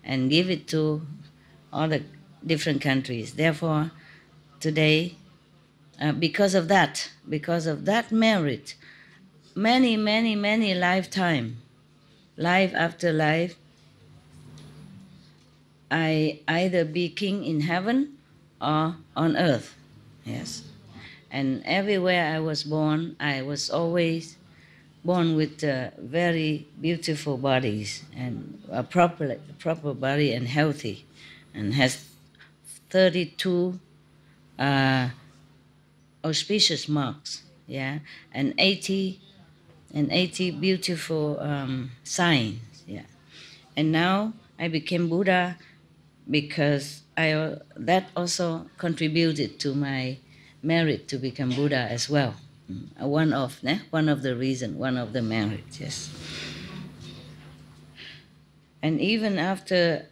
Speaker 1: and give it to all the different countries. Therefore, today, because of that merit, many lifetime, life after life, I either be king in heaven or on earth. Yes. And everywhere I was born, I was always born with very beautiful bodies and a proper body and healthy, and has 32 auspicious marks, and 80 beautiful signs, And now I became Buddha because that also contributed to my merit to become Buddha as well. One of the reason, one of the merits, yes. And even after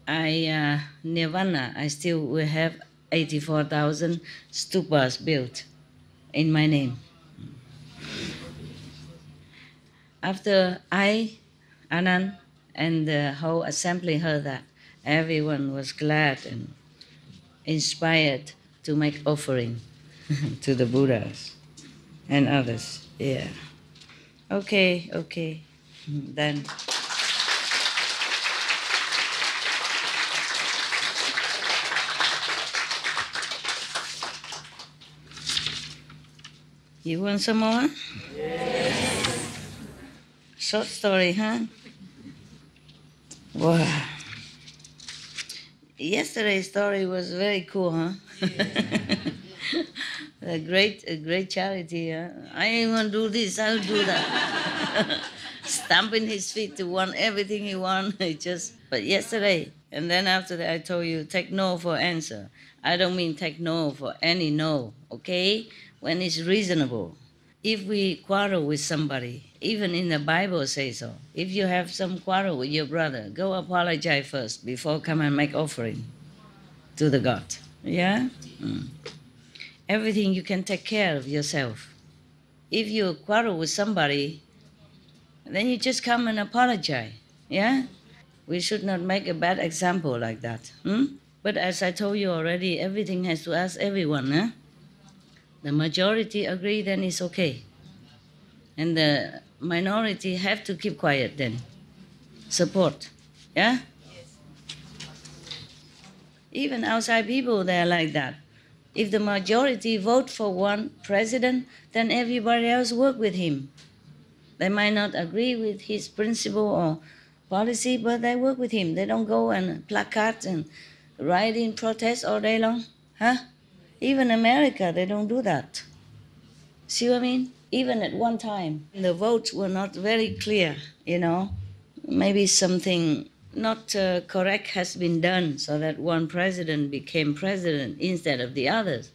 Speaker 1: I nirvana, I still will have 84,000 stupas built in my name. After Anand, and the whole assembly heard that, everyone was glad and inspired to make offering to the Buddhas and others. Yeah. Okay. Then. You want some more? Yes. Short story, huh? Wow. Yesterday's story was very cool, huh? A great charity, huh? I ain't gonna do this, I'll do that. Stamping his feet to want everything he wants. But yesterday, and then after that I told you, take no for answer. I don't mean take no for any no, okay? When it's reasonable. If we quarrel with somebody, even in the Bible says so, if you have some quarrel with your brother, go apologize first before come and make offering to the God. Yeah? everything you can take care of yourself. If you quarrel with somebody, then you just come and apologize. Yeah? We should not make a bad example like that. But as I told you already, everything has to ask everyone. The majority agree, then it's okay. And the minority have to keep quiet then. Support. Yeah? Even outside people, they are like that. If the majority vote for one president, then everybody else work with him. They might not agree with his principle or policy, but they work with him. They don't go and placard and write in protest all day long. Even America, they don't do that. See what I mean? Even at one time, the votes were not very clear, Maybe something not correct has been done so that one president became president instead of the others.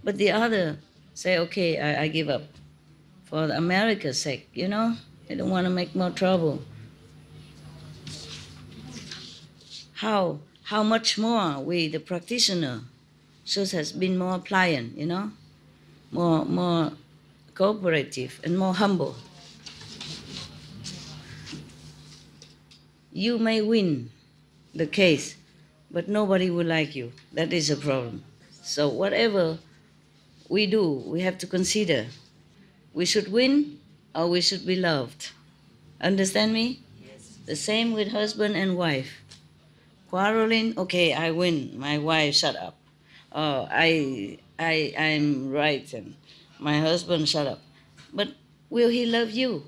Speaker 1: But the other say, okay, I give up for America's sake, They don't want to make more trouble. How much more we, the practitioner, should have been more pliant, more cooperative and more humble. You may win the case, but nobody will like you. That is a problem. So whatever we do, we have to consider. We should win or we should be loved. Understand me? Yes. The same with husband and wife. Quarreling, okay, I win. My wife, shut up. Oh, I'm right, and my husband, shut up. But will he love you?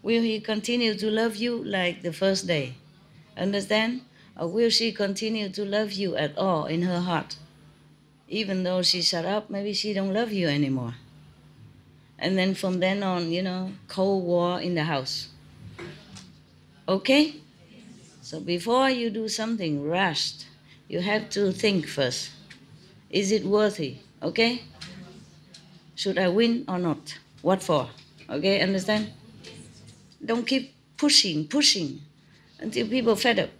Speaker 1: Will he continue to love you like the first day? Understand? Or will she continue to love you at all in her heart? Even though she shut up, maybe she don't love you anymore. And then from then on, Cold War in the house. Okay? So before you do something rushed, you have to think first. Is it worthy? Okay? Should I win or not? What for? Okay, understand? Don't keep pushing until people fed up.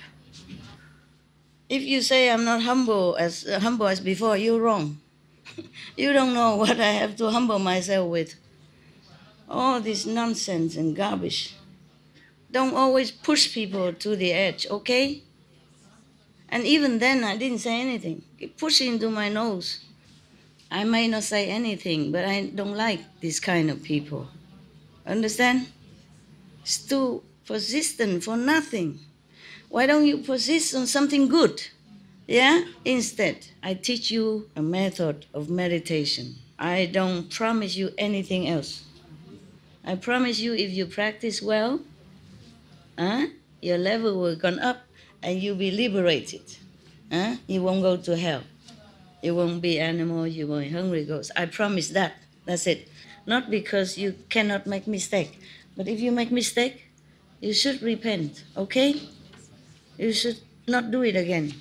Speaker 1: If you say I'm not humble as before, you're wrong. You don't know what I have to humble myself with. All this nonsense and garbage. Don't always push people to the edge, okay? And even then, I didn't say anything. Keep pushing into my nose. I may not say anything, but I don't like this kind of people. Understand? It's too persistent for nothing. Why don't you persist on something good? Yeah? Instead, I teach you a method of meditation. I don't promise you anything else. I promise you if you practice well, your level will go up and you'll be liberated. You won't go to hell. You won't be animal, you won't be hungry ghost. I promise that. That's it. Not because you cannot make mistake, but if you make mistake, you should repent, okay? You should not do it again.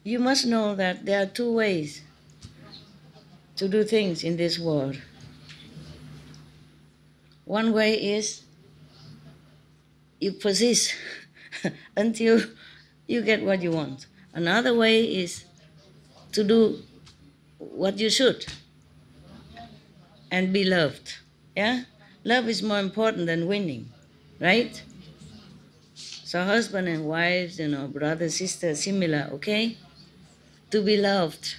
Speaker 1: You must know that there are two ways to do things in this world. One way is you persist until you get what you want. Another way is to do what you should and be loved. Yeah? Love is more important than winning, right? So husband and wives, brother, sister, similar, okay? To be loved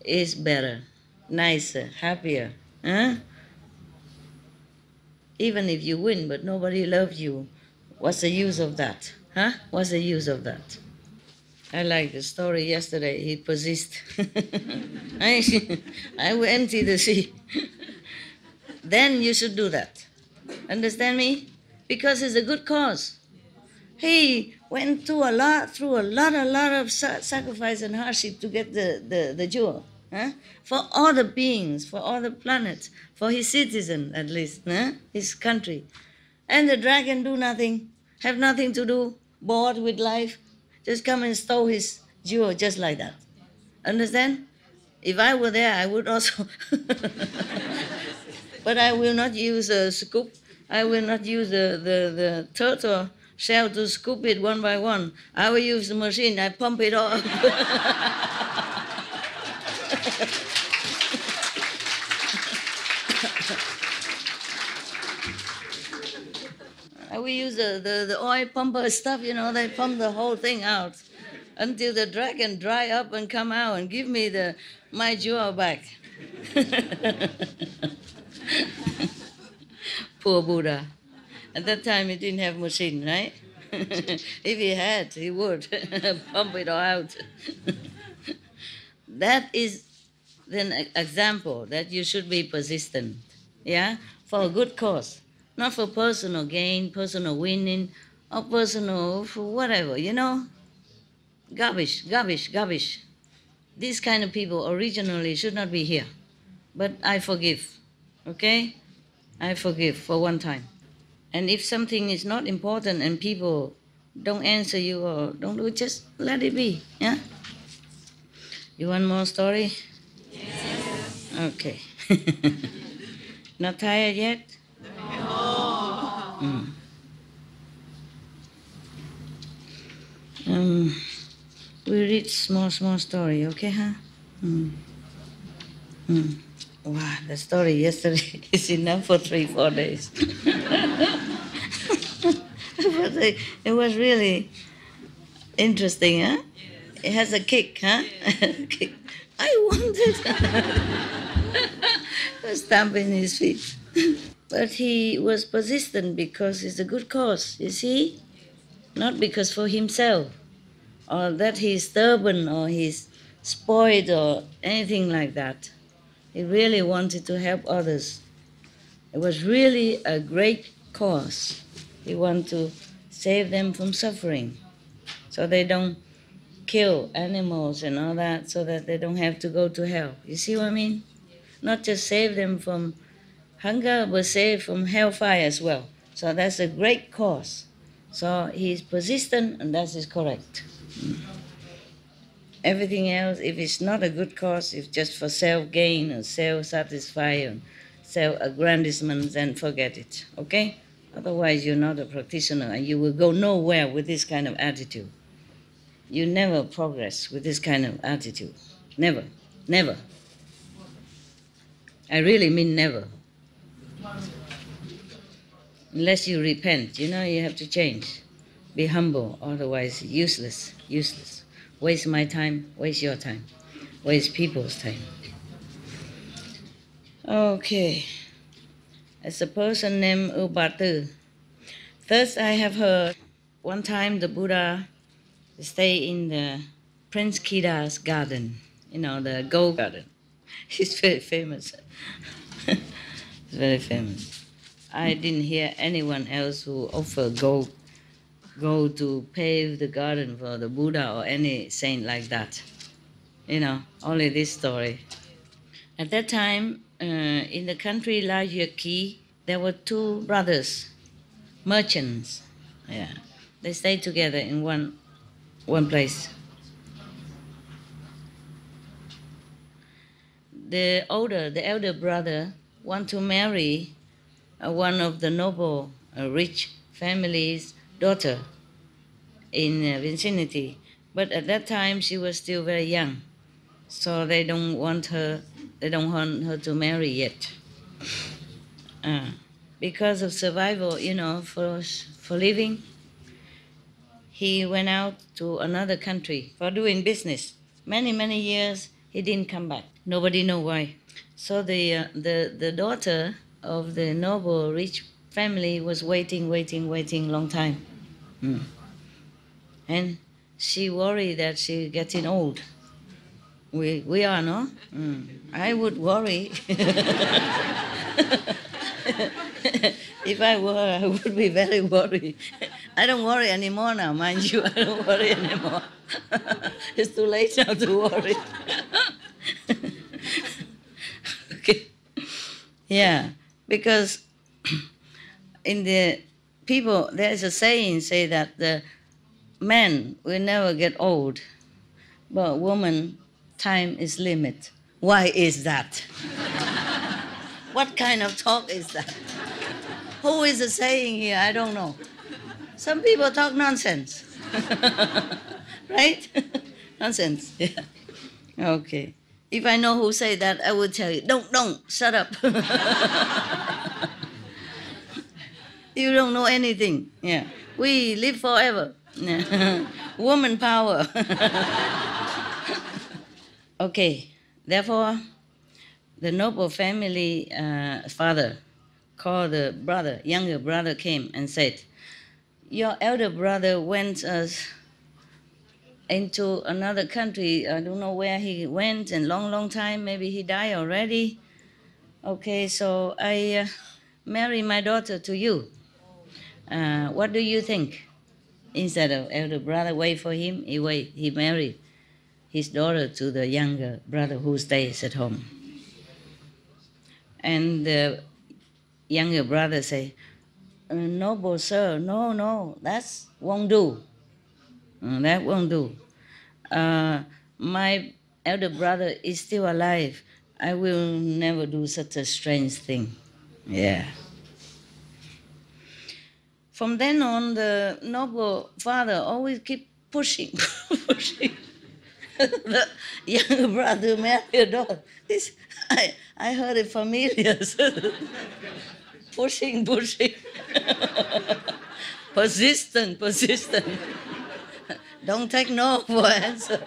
Speaker 1: is better, nicer, happier. Even if you win, but nobody loves you, what's the use of that? What's the use of that? I like the story yesterday. He persisted. I will empty the sea. Then you should do that. Understand me? Because it's a good cause. He went through a lot of sacrifice and hardship to get the jewel. For all the beings, for all the planets, for his citizen at least, his country. And the dragon do nothing, have nothing to do, bored with life, just come and stole his jewel just like that. Understand? If I were there, I would also. But I will not use a scoop. I will not use the turtle shell to scoop it one by one. I will use the machine. I pump it all up. We use the oil pumper stuff, they pump the whole thing out until the dragon dry up and come out and give me my jewel back. Poor Buddha. At that time, he didn't have machine, right? If he had, he would pump it all out. That is an example that you should be persistent, yeah, for a good cause, not for personal gain, personal winning, or personal whatever, Garbage, garbage, garbage. These kind of people originally should not be here. But I forgive, okay? I forgive for one time. And if something is not important and people don't answer you or don't do it, just let it be, yeah? You want more story? Yes. Okay. Not tired yet? No. We read small story, okay, huh? Wow, the story yesterday is enough for 3-4 days. But it was really interesting, huh? It has a kick, huh? Kick. I want it. Stamping his feet. But he was persistent because it's a good cause, you see? Not because for himself, or that he's stubborn or he's spoiled or anything like that. He really wanted to help others. It was really a great cause. He wanted to save them from suffering so they don't kill animals and all that, so that they don't have to go to hell. You see what I mean? Not just save them from hunger, but save from hellfire as well. So that's a great cause. So he's persistent, and that is correct. Everything else, if it's not a good cause, if just for self-gain or self-satisfaction, self-aggrandizement, then forget it, okay? Otherwise, you're not a practitioner, and you will go nowhere with this kind of attitude. You never progress with this kind of attitude. Never. Never. I really mean never. Unless you repent, you have to change. Be humble, otherwise useless. Waste my time, waste your time, waste people's time. Okay. It's a person named Ubatu. First, I have heard one time the Buddha stayed in the Prince Kida's garden, the gold garden. He's very famous. He's very famous. I didn't hear anyone else who offered gold to pave the garden for the Buddha or any saint like that. Only this story. At that time, in the country Lajaki, there were 2 brothers, merchants. Yeah, they stayed together in one place. The elder brother wanted to marry one of the noble, rich family's daughter in vicinity, but at that time she was still very young, so they don't want her to marry yet. Because of survival, for living, he went out to another country for doing business. Many years he didn't come back. Nobody know why. So the daughter of the noble rich family was waiting long time. And she worried that she's getting old. We are, no? I would worry. If I were, I would be very worried. I don't worry anymore now, mind you. I don't worry anymore. It's too late now to worry. Okay. Yeah, because in the people, there's a saying say that the man will never get old, but woman, time is limit. Why is that? What kind of talk is that? Who is the saying here? I don't know. Some people talk nonsense. Right? Nonsense. Yeah. Okay. If I know who say that, I would tell you, don't, shut up. You don't know anything. Yeah, we live forever. Yeah. Woman power. Okay, therefore, the noble family father called the brother, younger brother came and said, your elder brother went into another country. I don't know where he went, and long time, maybe he died already. Okay, so I marry my daughter to you. What do you think? Instead of elder brother wait for him, he married his daughter to the younger brother who stays at home. And the younger brother say, noble sir, no, that won't do. That won't do. My elder brother is still alive. I will never do such a strange thing. Yeah. From then on, the noble father always keep pushing, pushing the younger brother marry a daughter. I heard it familiar. Pushing. Persistent. Don't take no for answer.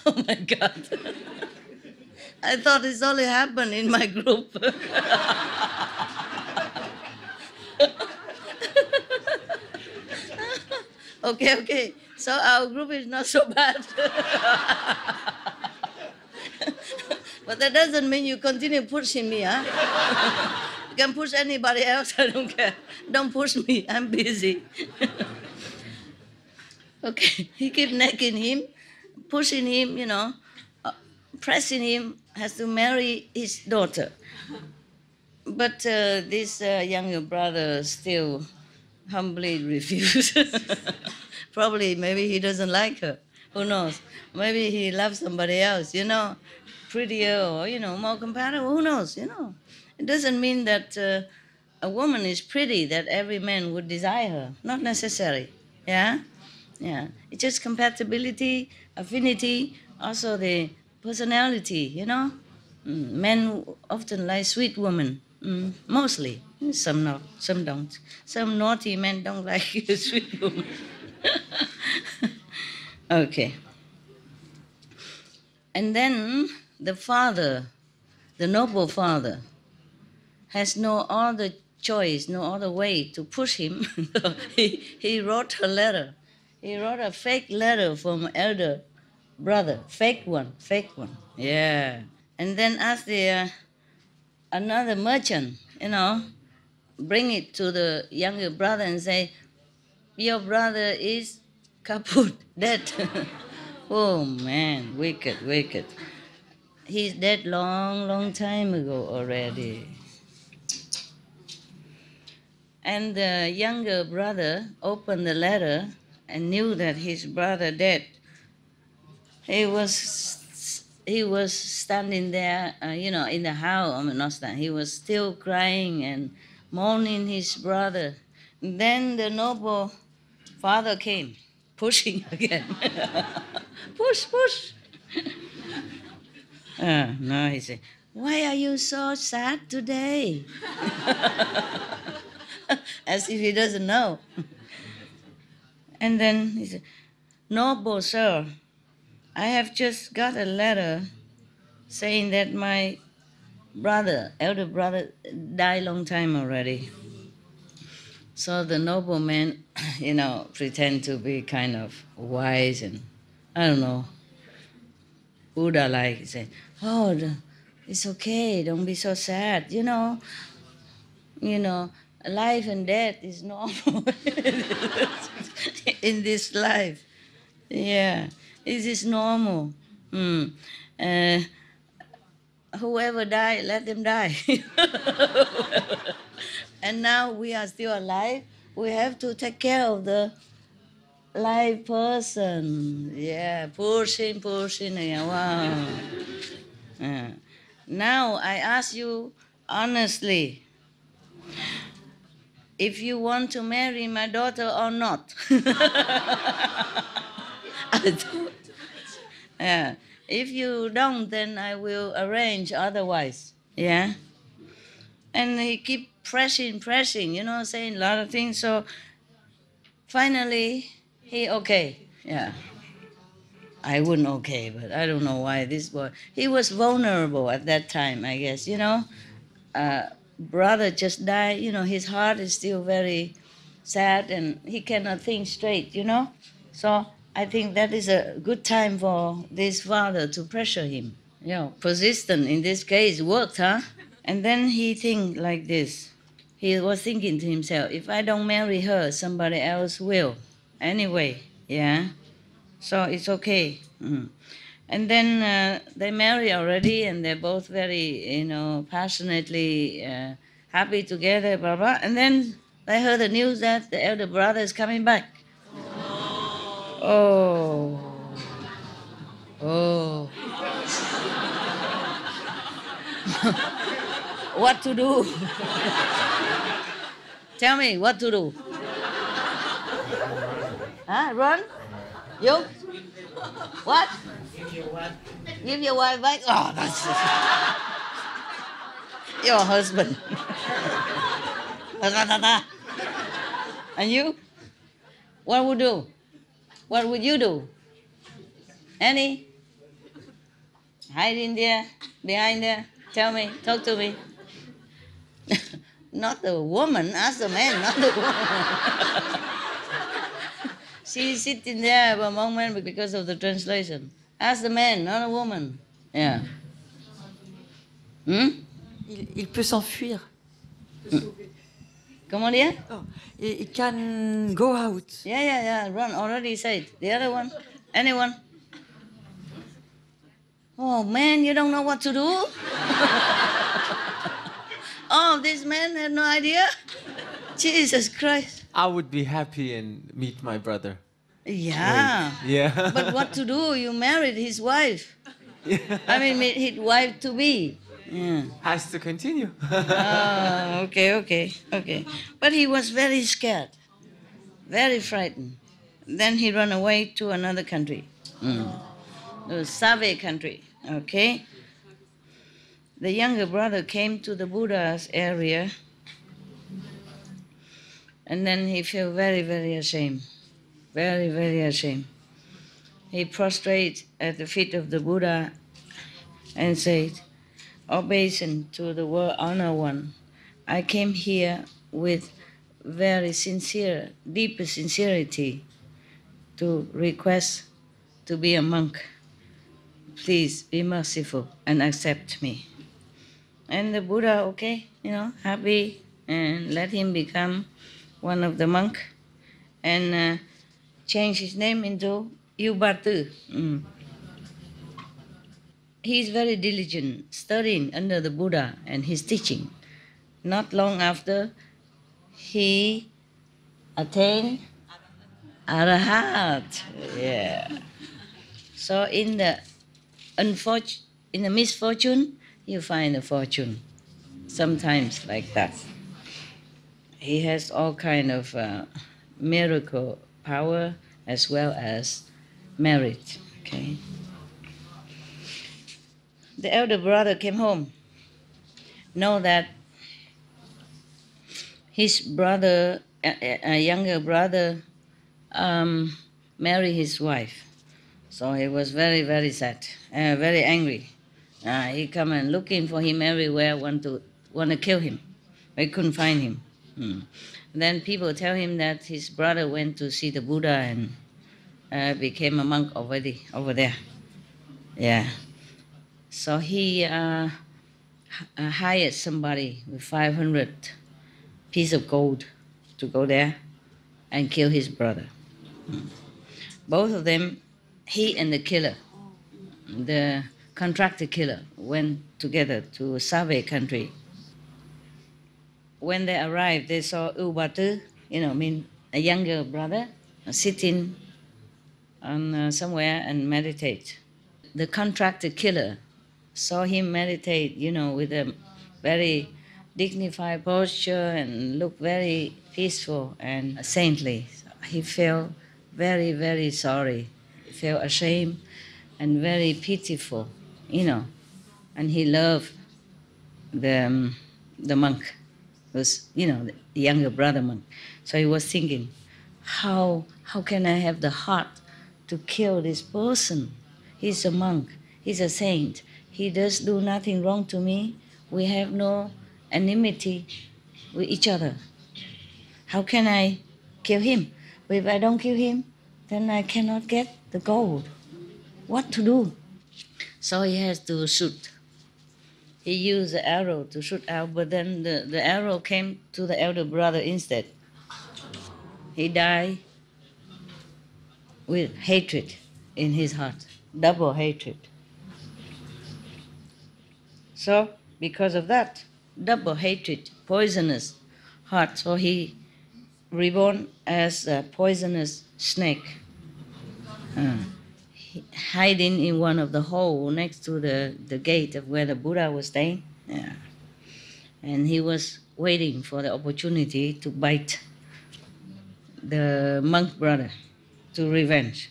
Speaker 1: Oh my God. I thought this only happened in my group. Okay. So our group is not so bad. But that doesn't mean you continue pushing me, huh? You can push anybody else, I don't care. Don't push me, I'm busy. Okay, he keep nagging him, pushing him, pressing him, has to marry his daughter. But this younger brother still humbly refused. Probably, maybe he doesn't like her. Who knows? Maybe he loves somebody else, prettier or, more compatible. Who knows, It doesn't mean that a woman is pretty, that every man would desire her. Not necessary, yeah? It's just compatibility, affinity, also the personality, Men often like sweet women, mostly. Some not, some don't. Some naughty men don't like sweet women. Okay. And then the father, the noble father, has no other choice, no other way to push him. He wrote a letter. He wrote a fake letter from elder brother, fake one. Yeah. And then asked another merchant, bring it to the younger brother and say, your brother is kaput, dead. Oh man, wicked. He's dead long time ago already. And the younger brother opened the letter and knew that his brother dead. He was standing there, in the house. Not standing. He was still crying and mourning his brother. Then the noble father came, pushing again. Push. No, he said, why are you so sad today? As if he doesn't know. And then he said, noble sir, I have just got a letter saying that my brother, elder brother, died long time already. So the nobleman, pretend to be kind of wise and, I don't know, Buddha-like. He said, it's okay, don't be so sad, life and death is normal in this life. Yeah, it is normal. Whoever died, let them die. And now we are still alive. We have to take care of the live person. Yeah, pushing. Yeah, wow. Now I ask you honestly, if you want to marry my daughter or not. If you don't, then I will arrange otherwise. Yeah. And he keep pressing, saying a lot of things. So finally, he okay. Yeah. I wouldn't okay, but I don't know why this boy. He was vulnerable at that time, I guess. Brother just died. His heart is still very sad, and he cannot think straight. So I think that is a good time for this father to pressure him. Persistent in this case worked, huh? And then he think like this. He was thinking to himself, if I don't marry her, somebody else will. Anyway, yeah. So it's okay. And then they marry already, and they're both very, passionately happy together, blah, blah. And then they heard the news that the elder brother is coming back. Oh. Oh. What to do? Tell me what to do. Huh? Run? You? What? Give your wife back? Oh, that's your husband. And you? What would do? What would you do? Annie? Hide in there? Behind there? Tell me. Talk to me. Not the woman. Ask the man, not the woman. She's sitting there for a moment because of the translation. Ask the man, not a woman. Yeah.
Speaker 5: Il peut s'enfuir.
Speaker 1: Comment dire?
Speaker 5: Oh, he can go out.
Speaker 1: Yeah. Run. Already said. The other one? Anyone? Oh, man, you don't know what to do? Oh, this man had no idea? Jesus Christ.
Speaker 3: I would be happy and meet my brother.
Speaker 1: Yeah.
Speaker 3: Wait. Yeah.
Speaker 1: But what to do? You married his wife.
Speaker 3: Yeah.
Speaker 1: I mean, his wife to be. Yeah.
Speaker 3: Has to continue.
Speaker 1: Oh, okay. But he was very scared, very frightened. Then he ran away to another country, the Save country, okay? The younger brother came to the Buddha's area, and then he felt very, very ashamed, very, very ashamed. He prostrated at the feet of the Buddha and said, obeisance to the world honor one, I came here with very sincere, deep sincerity to request to be a monk. Please be merciful and accept me. And the Buddha, okay, happy, and let him become one of the monk, and change his name into Yubatu. He's very diligent, studying under the Buddha and his teaching. Not long after, he attained Arahat. Yeah. So in the misfortune, you find a fortune. Sometimes like that. He has all kind of miracle power as well as merit. Okay. The elder brother came home. Know that his brother, a younger brother, married his wife. So he was very, very sad, very angry. He come and looking for him everywhere, want to kill him. They couldn't find him. Then people tell him that his brother went to see the Buddha and became a monk over there. Yeah. So he hired somebody with 500 pieces of gold to go there and kill his brother. Both of them, he and the killer, the contracted killer, went together to Save country. When they arrived, they saw Ubatu, a younger brother, sitting on somewhere and meditate. The contracted killer saw him meditate, with a very dignified posture and looked very peaceful and saintly. He felt very, very sorry. He felt ashamed and very pitiful, and he loved the monk, was, the younger brother monk. So he was thinking, how can I have the heart to kill this person? He's a monk, he's a saint, he does do nothing wrong to me, we have no enmity with each other. How can I kill him? But if I don't kill him, then I cannot get the gold. What to do? So he has to shoot. He used the arrow to shoot out, but then the arrow came to the elder brother instead. He died with hatred in his heart, double hatred. So, because of that, double hatred, poisonous heart, so he reborn as a poisonous snake, hiding in one of the hole next to the gate of where the Buddha was staying. Yeah. And he was waiting for the opportunity to bite the monk brother to revenge.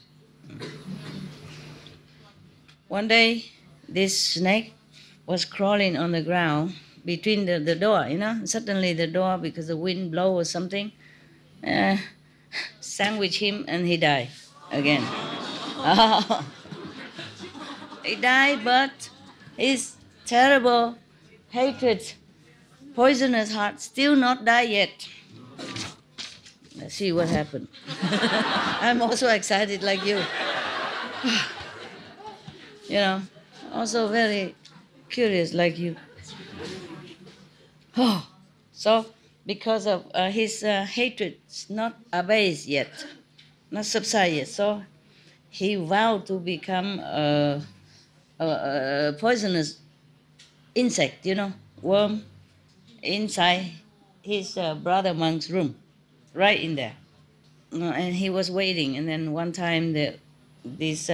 Speaker 1: One day, this snake was crawling on the ground between the door, Suddenly the door, because the wind blow or something, sandwiched him and he died again. He died, but his terrible hatred, poisonous heart, still not died yet. Let's see what happened. I'm also excited like you. Also very curious like you. So, because of his hatred not abated yet, not subsided yet, so he vowed to become a poisonous insect, worm, inside his brother monk's room, right in there. And he was waiting, and then one time this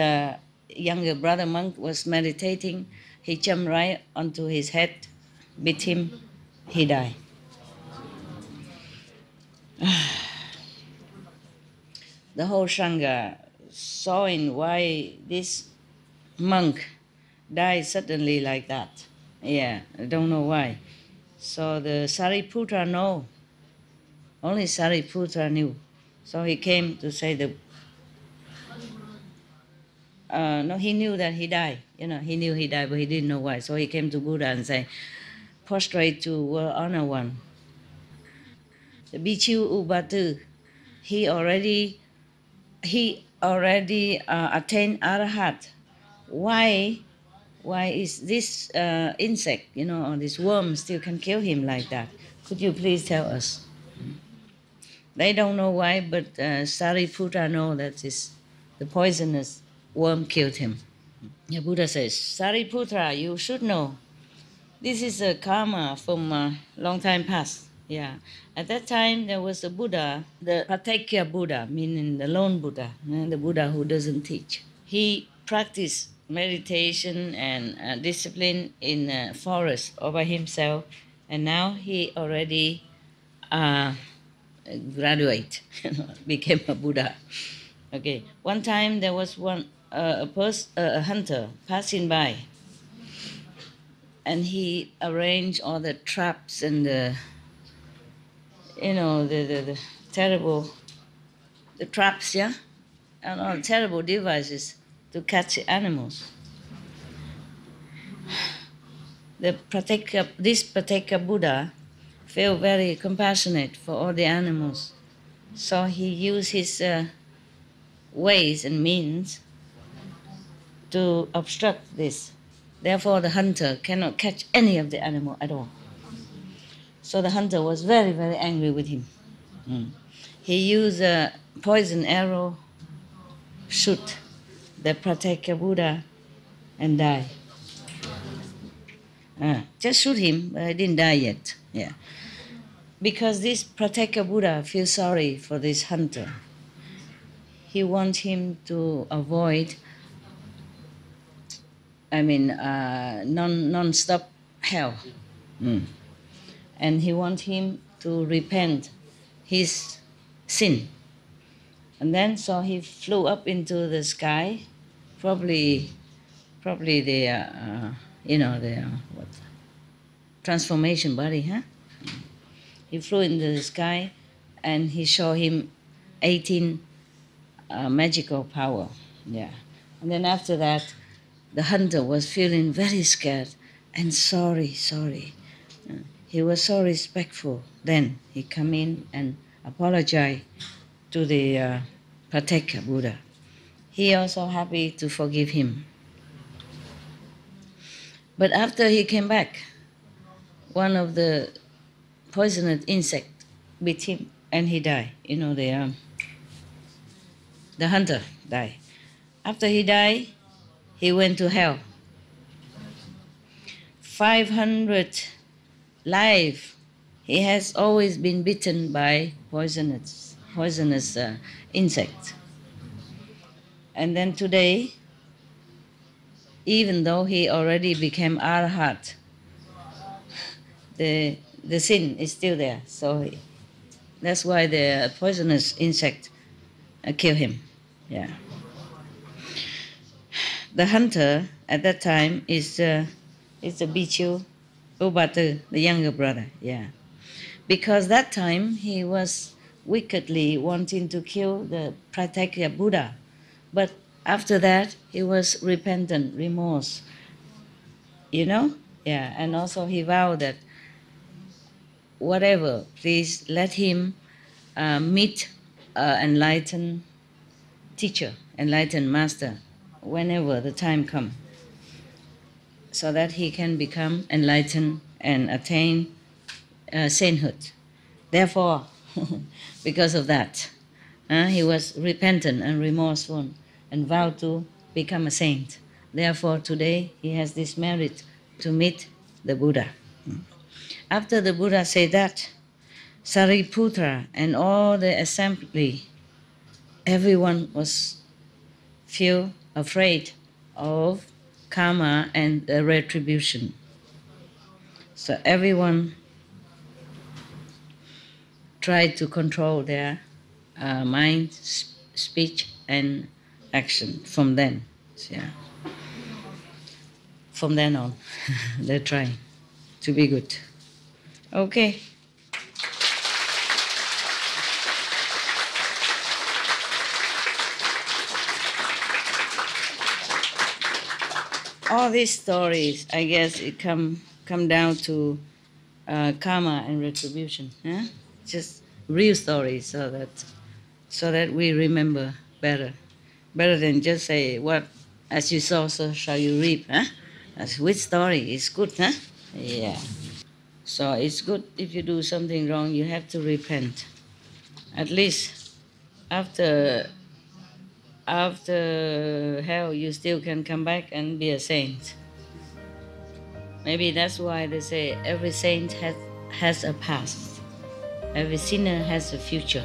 Speaker 1: younger brother monk was meditating, he jumped right onto his head, bit him, he died. The whole Sangha sawing why this monk died suddenly like that. Yeah, I don't know why. So the Sariputra know. Only Sariputra knew. So he came to say no, he knew that he died. He knew he died, but he didn't know why. So he came to Buddha and said, prostrate to World Honor One. The Bhikkhu Ubatu, he already attained Arahat. Why is this insect, or this worm still can kill him like that? Could you please tell us? They don't know why, but Sariputra know that the poisonous worm killed him. The Buddha says, Sariputra, you should know. This is a karma from a long time past. Yeah. At that time, there was a Buddha, the Patekya Buddha, meaning the lone Buddha, the Buddha who doesn't teach. He practiced meditation and discipline in a forest all by himself, and now he already graduate, became a Buddha. Okay. One time there was a hunter passing by, and he arranged all the traps and the terrible traps, yeah, and all terrible devices to catch animals. This Patekya Buddha felt very compassionate for all the animals, so he used his ways and means to obstruct this. Therefore, the hunter cannot catch any of the animal at all. So the hunter was very, very angry with him. He used a poison arrow, shoot the Patekya Buddha, and die. Just shoot him, but I didn't die yet. Yeah, because this Patekya Buddha feels sorry for this hunter. He wants him to avoid, non-stop hell. And he wants him to repent his sin. And then, so he flew up into the sky, probably Probably the, the what? Transformation body, huh? He flew into the sky, and he showed him 18 magical power. Yeah. And then after that, the hunter was feeling very scared and sorry. He was so respectful. Then he come in and apologize to the Patheka Buddha. He also happy to forgive him. But after he came back, one of the poisonous insect bit him and he died. The hunter died. After he died, he went to hell. 500 life he has always been bitten by poisonous insect. And then today, even though he already became Arhat, the sin is still there. So that's why the poisonous insect kill him. Yeah. The hunter at that time is the Bichu Ubatu, the younger brother. Yeah. Because that time he was wickedly wanting to kill the Pratyeka Buddha. But after that, he was repentant, remorse. Yeah. And also he vowed that whatever, please let him meet enlightened teacher, enlightened master, whenever the time comes, so that he can become enlightened and attain sainthood. Therefore, because of that, he was repentant and remorseful and vowed to become a saint. Therefore, today he has this merit to meet the Buddha. After the Buddha said that, Sariputra and all the assembly, everyone was feel afraid of karma and the retribution. So everyone tried to control their mind, speech, and action from then. Yeah. From then on, they're trying to be good. Okay. All these stories, I guess, it come down to karma and retribution. Just real stories, so that we remember better than just say, "What as you sow, so shall you reap." That's which story is good, huh? Yeah. So it's good if you do something wrong, you have to repent. At least after hell, you still can come back and be a saint. Maybe that's why they say every saint has a past. Every sinner has a future.